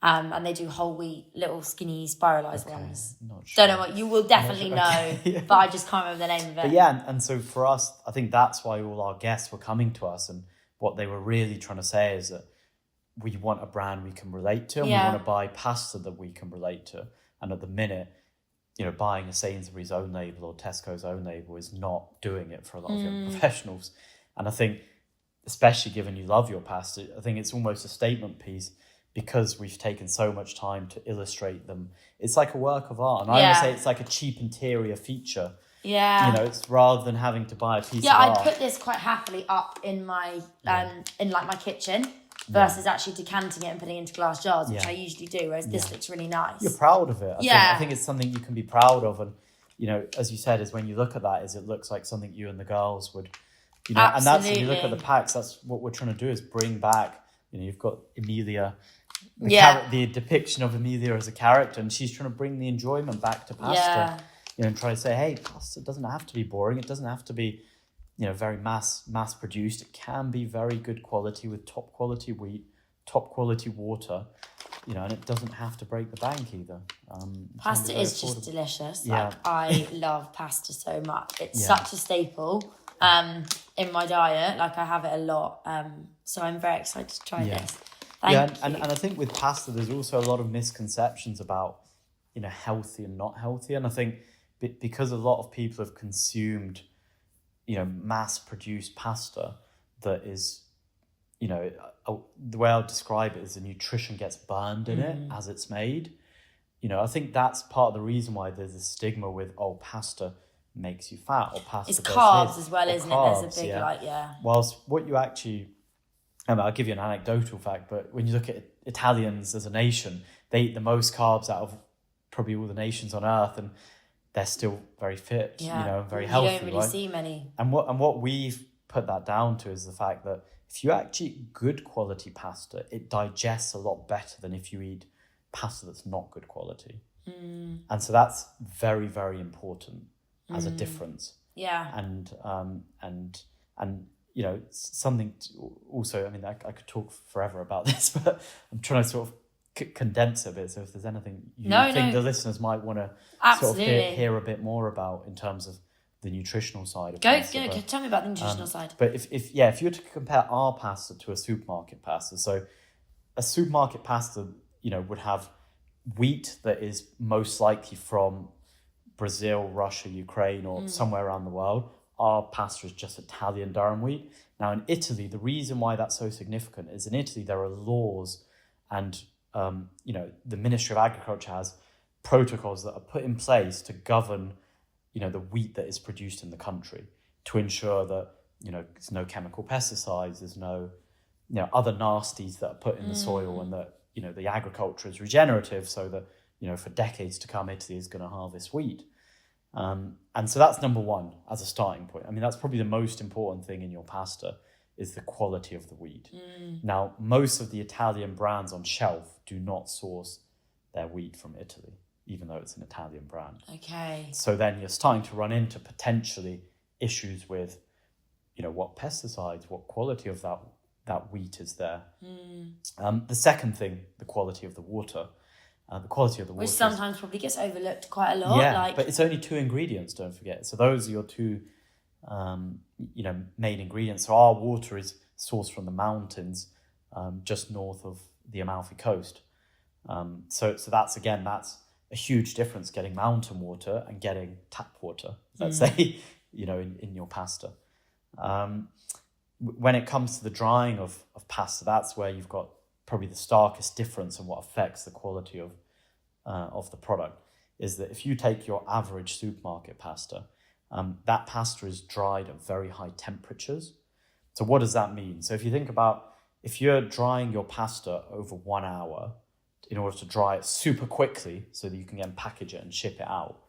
[SPEAKER 2] And they do whole wheat, little skinny spiralized ones.
[SPEAKER 1] Not sure.
[SPEAKER 2] Don't know what, you will definitely know, but I just can't remember the name of it.
[SPEAKER 1] But and so for us, I think that's why all our guests were coming to us and what they were really trying to say is that we want a brand we can relate to, and we want to buy pasta that we can relate to. And at the minute, buying a Sainsbury's own label or Tesco's own label is not doing it for a lot of young professionals. And I think, especially given you love your pasta, I think it's almost a statement piece, because we've taken so much time to illustrate them. It's like a work of art. And I always say it's like a cheap interior feature.
[SPEAKER 2] Yeah.
[SPEAKER 1] It's rather than having to buy a piece of
[SPEAKER 2] art.
[SPEAKER 1] art.
[SPEAKER 2] Yeah, I put this quite happily up in my in like my kitchen versus actually decanting it and putting it into glass jars, which I usually do, whereas this looks really nice.
[SPEAKER 1] You're proud of it. I think it's something you can be proud of. And, as you said, is when you look at that, is it looks like something you and the girls would, and that's, if you look at the packs, that's what we're trying to do, is bring back, you've got Emilia, the depiction of Emilia as a character, and she's trying to bring the enjoyment back to pasta. And try to say, hey, pasta doesn't have to be boring. It doesn't have to be, very mass produced. It can be very good quality with top quality wheat, top quality water, and it doesn't have to break the bank either.
[SPEAKER 2] Pasta is just delicious. Like, I love pasta so much. It's such a staple in my diet. Like, I have it a lot. So I'm very excited to try this. Thank you.
[SPEAKER 1] And I think with pasta, there's also a lot of misconceptions about, healthy and not healthy. And I think because a lot of people have consumed, mass-produced pasta that is, the way I'll describe it is the nutrition gets burned in it as it's made. I think that's part of the reason why there's a stigma with, pasta makes you fat, or pasta
[SPEAKER 2] it's
[SPEAKER 1] does
[SPEAKER 2] carbs
[SPEAKER 1] this,
[SPEAKER 2] as well, isn't
[SPEAKER 1] carbs,
[SPEAKER 2] it? There's a big
[SPEAKER 1] Whilst what you actually, I'll give you an anecdotal fact, but when you look at Italians as a nation, they eat the most carbs out of probably all the nations on earth, and they're still very fit, very healthy.
[SPEAKER 2] You don't really see many.
[SPEAKER 1] And what we've put that down to is the fact that if you actually eat good quality pasta, it digests a lot better than if you eat pasta that's not good quality. And so that's very, very important as a difference.
[SPEAKER 2] Yeah.
[SPEAKER 1] And something to also, I could talk forever about this, but I'm trying to sort of condense a bit. So if there's anything you think the listeners might want to sort of hear a bit more about in terms of the nutritional side of pasta.
[SPEAKER 2] Go, tell me about the nutritional side.
[SPEAKER 1] But if you were to compare our pasta to a supermarket pasta, so a supermarket pasta, would have wheat that is most likely from Brazil, Russia, Ukraine, or somewhere around the world. Our pasta is just Italian durum wheat. Now in Italy, the reason why that's so significant is in Italy there are laws and the Ministry of Agriculture has protocols that are put in place to govern, the wheat that is produced in the country, to ensure that, there's no chemical pesticides, there's no, other nasties that are put in the soil, and that, the agriculture is regenerative, so that, for decades to come, Italy is going to harvest wheat. And so that's number one as a starting point. That's probably the most important thing in your pasta, is the quality of the wheat. Now, most of the Italian brands on shelf do not source their wheat from Italy, even though it's an Italian brand.
[SPEAKER 2] Okay.
[SPEAKER 1] So then you're starting to run into potentially issues with, what pesticides, what quality of that wheat is there. The second thing, the quality of the water. Which
[SPEAKER 2] sometimes probably gets overlooked quite a lot.
[SPEAKER 1] Yeah, but it's only 2 ingredients, don't forget. So those are your 2 main ingredients. So our water is sourced from the mountains just north of the Amalfi Coast. So that's a huge difference, getting mountain water and getting tap water, let's say, in your pasta. When it comes to the drying of pasta, that's where you've got probably the starkest difference in what affects the quality of the product, is that if you take your average supermarket pasta, that pasta is dried at very high temperatures. So what does that mean? So if you think about, if you're drying your pasta over 1 hour in order to dry it super quickly so that you can then package it and ship it out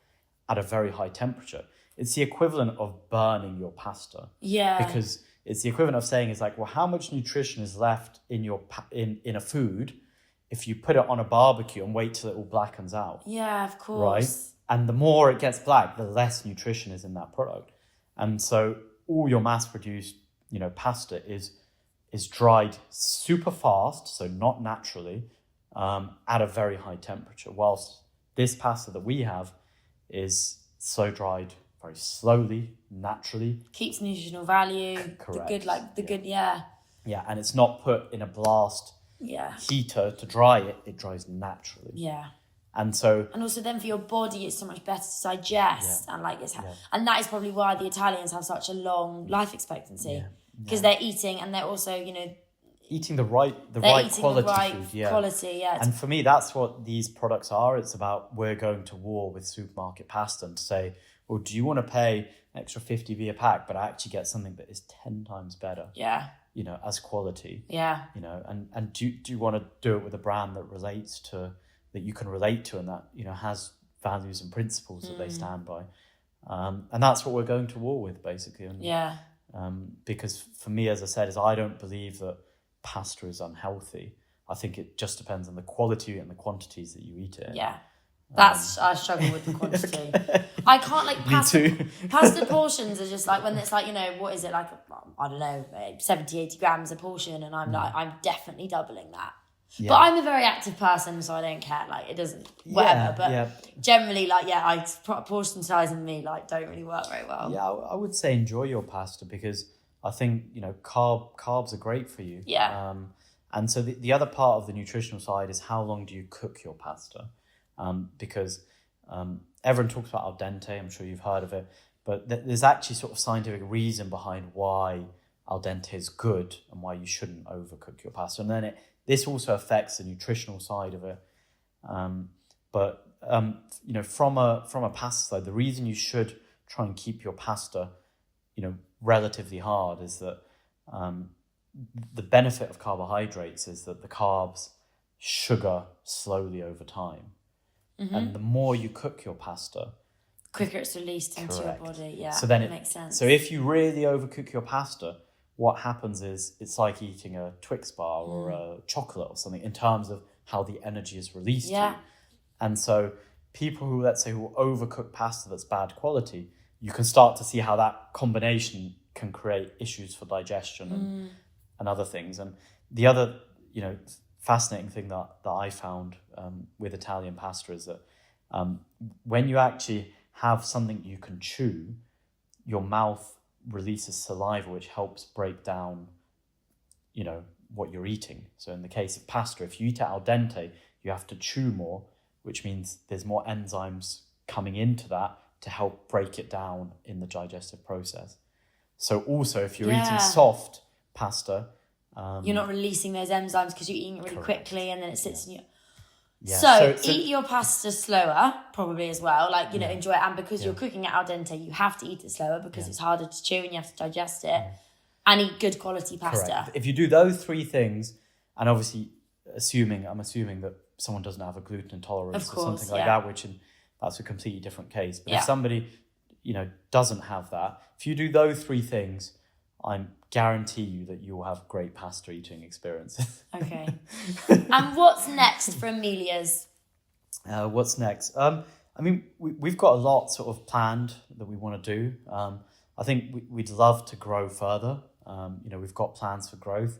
[SPEAKER 1] at a very high temperature, it's the equivalent of burning your pasta.
[SPEAKER 2] Yeah.
[SPEAKER 1] Because it's the equivalent of saying, it's like, well, how much nutrition is left in your in a food if you put it on a barbecue and wait till it all blackens out?
[SPEAKER 2] Yeah, of course.
[SPEAKER 1] Right? And the more it gets black, the less nutrition is in that product. And so all your mass-produced, pasta is dried super fast, so not naturally, at a very high temperature. Whilst this pasta that we have is so dried very slowly, naturally.
[SPEAKER 2] Keeps nutritional value.
[SPEAKER 1] Correct.
[SPEAKER 2] Good,
[SPEAKER 1] Yeah, and it's not put in a blast heater to dry it. It dries naturally.
[SPEAKER 2] Yeah.
[SPEAKER 1] And so...
[SPEAKER 2] And also then for your body, it's so much better to digest. And like and that is probably why the Italians have such a long life expectancy. Because they're eating, and they're also, you know...
[SPEAKER 1] Eating the right quality food. Yeah.
[SPEAKER 2] Quality, yeah.
[SPEAKER 1] And for me, that's what these products are. It's about, we're going to war with supermarket pasta and to say, well, do you want to pay an extra 50p a pack, but actually get something that is 10 times better?
[SPEAKER 2] Yeah.
[SPEAKER 1] You know, as quality.
[SPEAKER 2] Yeah.
[SPEAKER 1] You know, and do you want to do it with a brand that relates to, that you can relate to, and that, you know, has values and principles that they stand by. And that's what we're going to war with, basically. And, because for me, as I said, is I don't believe that pasta is unhealthy. I think it just depends on the quality and the quantities that you eat it.
[SPEAKER 2] Yeah. That's, I struggle with the quantity. I can't, like, pasta portions are just like, when it's like, you know, what is it, like, I don't know, 70, 80 grams a portion, and I'm like, I'm definitely doubling that. Yeah. But I'm a very active person, so I don't care. Like, it doesn't, whatever. But generally, like, portion size and me, like, don't really work very well.
[SPEAKER 1] Yeah, I would say enjoy your pasta, because I think, you know, carbs are great for you.
[SPEAKER 2] Yeah.
[SPEAKER 1] And so the other part of the nutritional side is, how long do you cook your pasta? Because everyone talks about al dente. I'm sure you've heard of it. But there's actually sort of scientific reason behind why al dente is good and why you shouldn't overcook your pasta. And then this also affects the nutritional side of it. But you know, from a pasta side, the reason you should try and keep your pasta, you know, relatively hard is that the benefit of carbohydrates is that the carbs sugar slowly over time. And the more you cook your pasta,
[SPEAKER 2] quicker it's released into your body. Yeah,
[SPEAKER 1] so then
[SPEAKER 2] it makes sense.
[SPEAKER 1] So if you really overcook your pasta, what happens is it's like eating a Twix bar or a chocolate or something, in terms of how the energy is released.
[SPEAKER 2] Yeah.
[SPEAKER 1] And so people who, let's say, who overcook pasta that's bad quality, you can start to see how that combination can create issues for digestion and other things. And the other, you know, fascinating thing that I found with Italian pasta is that when you actually have something you can chew, your mouth releases saliva, which helps break down, you know, what you're eating. So in the case of pasta, if you eat it al dente, you have to chew more, which means there's more enzymes coming into that to help break it down in the digestive process. So also, if you're eating soft pasta,
[SPEAKER 2] you're not releasing those enzymes because you're eating it really quickly, and then it sits in your...
[SPEAKER 1] Yeah.
[SPEAKER 2] So eat your pasta slower, probably, as well. Like, you know, enjoy it. And because you're cooking it al dente, you have to eat it slower, because it's harder to chew and you have to digest it. And eat good quality pasta.
[SPEAKER 1] Correct. If you do those three things, and obviously I'm assuming that someone doesn't have a gluten intolerance or something like that, which that's a completely different case. But if somebody, you know, doesn't have that, if you do those three things, I guarantee you that you'll have great pasta eating experiences.
[SPEAKER 2] Okay. And what's next for Emilias?
[SPEAKER 1] What's next? I mean, we've got a lot sort of planned that we want to do. I think we'd love to grow further. You know, we've got plans for growth.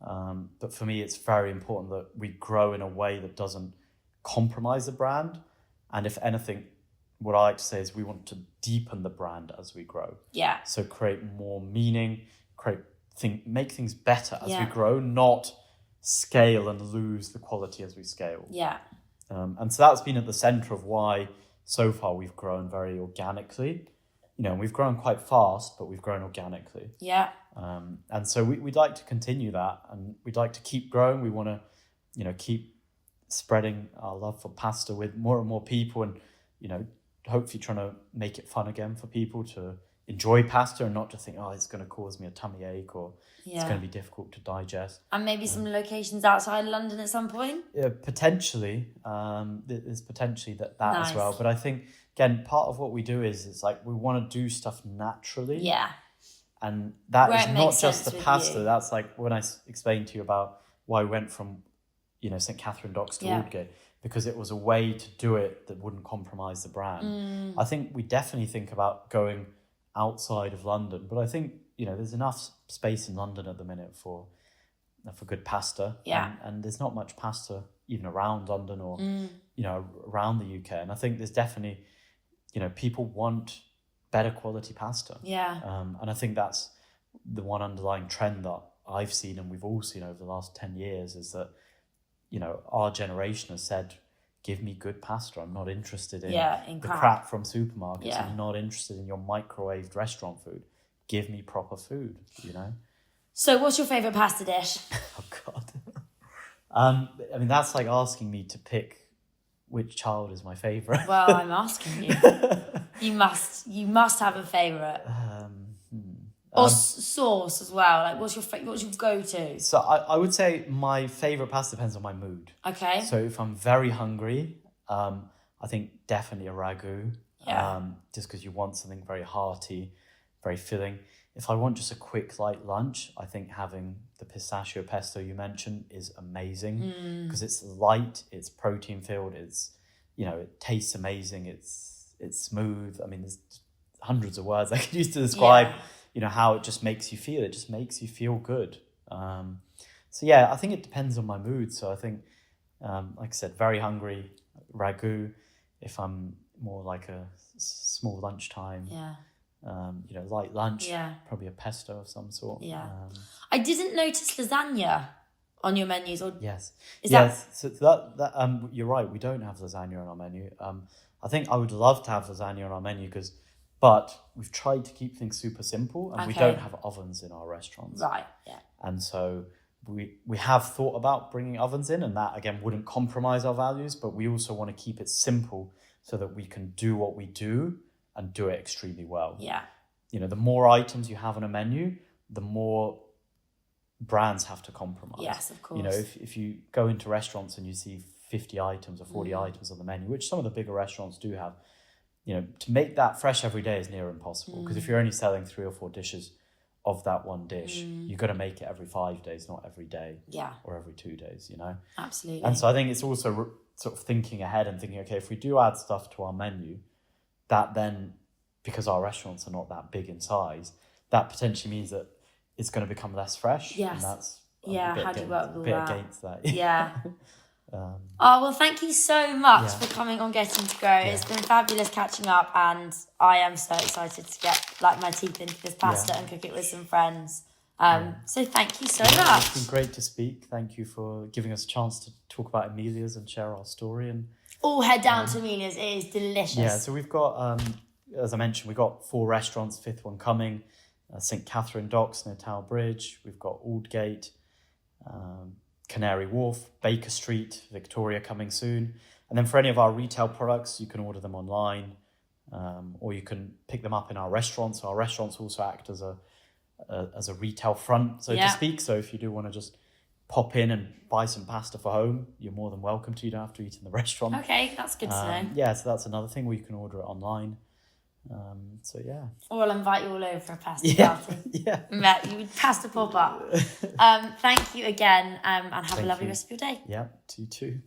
[SPEAKER 1] But for me, it's very important that we grow in a way that doesn't compromise the brand. And if anything, what I like to say is we want to deepen the brand as we grow. Yeah. So create more meaning, make things better as we grow, not scale and lose the quality as we scale. Yeah. And so that's been at the center of why so far we've grown very organically. You know, we've grown quite fast, but we've grown organically. Yeah. And so we'd like to continue that, and we'd like to keep growing. We want to, you know, keep spreading our love for pasta with more and more people, and, you know, hopefully trying to make it fun again for people to enjoy pasta and not to think, oh, it's going to cause me a tummy ache, or it's going to be difficult to digest.
[SPEAKER 2] And maybe some locations outside London at some point?
[SPEAKER 1] Yeah, potentially. There's potentially that nice. As well. But I think, again, part of what we do is it's like we want to do stuff naturally. Yeah. And that is not just the pasta. That's like when I explained to you about why we went from, you know, St. Catherine Docks to Aldgate, because it was a way to do it that wouldn't compromise the brand. I think we definitely think about going outside of London, but I think, you know, there's enough space in London at the minute for good pasta. Yeah. And there's not much pasta even around London or, you know, around the UK. And I think there's definitely, you know, people want better quality pasta. Yeah. And I think that's the one underlying trend that I've seen and we've all seen over the last 10 years is that, you know, our generation has said, give me good pasta. I'm not interested in the crap from supermarkets.
[SPEAKER 2] Yeah.
[SPEAKER 1] I'm not interested in your microwaved restaurant food. Give me proper food, you know?
[SPEAKER 2] So what's your favourite pasta dish?
[SPEAKER 1] Oh, God. I mean, that's like asking me to pick which child is my favourite.
[SPEAKER 2] Well, I'm asking you. You must have a favourite. Or sauce as well. Like, what's your go-to?
[SPEAKER 1] So I would say my favourite pasta depends on my mood.
[SPEAKER 2] Okay.
[SPEAKER 1] So if I'm very hungry, I think definitely a ragu.
[SPEAKER 2] Yeah.
[SPEAKER 1] Just because you want something very hearty, very filling. If I want just a quick light lunch, I think having the pistachio pesto you mentioned is amazing because it's light, it's protein filled, it's, you know, it tastes amazing, it's smooth. I mean, there's hundreds of words I could use to describe, you know, how it just makes you feel. It just makes you feel good. So yeah, I think it depends on my mood. So I think, like I said, very hungry, ragu. If I'm more like a small lunchtime, you know, light lunch, probably a pesto of some sort.
[SPEAKER 2] I didn't notice lasagna on your menus. Or
[SPEAKER 1] yes,
[SPEAKER 2] that...
[SPEAKER 1] So that you're right. We don't have lasagna on our menu. I think I would love to have lasagna on our menu but we've tried to keep things super simple, and we don't have ovens in our restaurants.
[SPEAKER 2] Right. Yeah.
[SPEAKER 1] And so we have thought about bringing ovens in, and that again wouldn't compromise our values, but we also want to keep it simple so that we can do what we do and do it extremely well.
[SPEAKER 2] Yeah.
[SPEAKER 1] You know, the more items you have on a menu, the more brands have to compromise.
[SPEAKER 2] Yes, of course.
[SPEAKER 1] You know, if you go into restaurants and you see 50 items or 40 items on the menu, which some of the bigger restaurants do have, you know, to make that fresh every day is near impossible. Because if you're only selling 3 or 4 dishes of that one dish, you've got to make it every 5 days, not every day.
[SPEAKER 2] Yeah.
[SPEAKER 1] Or every 2 days, you know?
[SPEAKER 2] Absolutely.
[SPEAKER 1] And so I think it's also sort of thinking ahead and thinking, okay, if we do add stuff to our menu, that then, because our restaurants are not that big in size, that potentially means that it's going to become less fresh.
[SPEAKER 2] Yes.
[SPEAKER 1] And that's
[SPEAKER 2] how do you work with all that?
[SPEAKER 1] Against that.
[SPEAKER 2] Yeah. Well, thank you so much for coming on Getting to Go. It's been fabulous catching up, and I am so excited to get like my teeth into this pasta and cook it with some friends. So thank you so much.
[SPEAKER 1] It's been great to speak. Thank you for giving us a chance to talk about Emilias and share our story. And
[SPEAKER 2] all head down to Emilias. It is delicious.
[SPEAKER 1] Yeah, so we've got, as I mentioned, we've got 4 restaurants, 5th one coming. St Catherine Docks near Tower Bridge. We've got Aldgate, Canary Wharf, Baker Street, Victoria coming soon. And then for any of our retail products, you can order them online, or you can pick them up in our restaurants. Our restaurants also act as a retail front, so to speak. So if you do want to just pop in and buy some pasta for home, you're more than welcome to. You don't have to eat in the restaurant.
[SPEAKER 2] Okay, that's good to know.
[SPEAKER 1] Yeah, so that's another thing where you can order it online. So yeah.
[SPEAKER 2] Or I'll invite you all over for a pasta party.
[SPEAKER 1] Yeah.
[SPEAKER 2] You would pasta pop up. Thank you again, and have a lovely rest of your day.
[SPEAKER 1] Yeah, you too.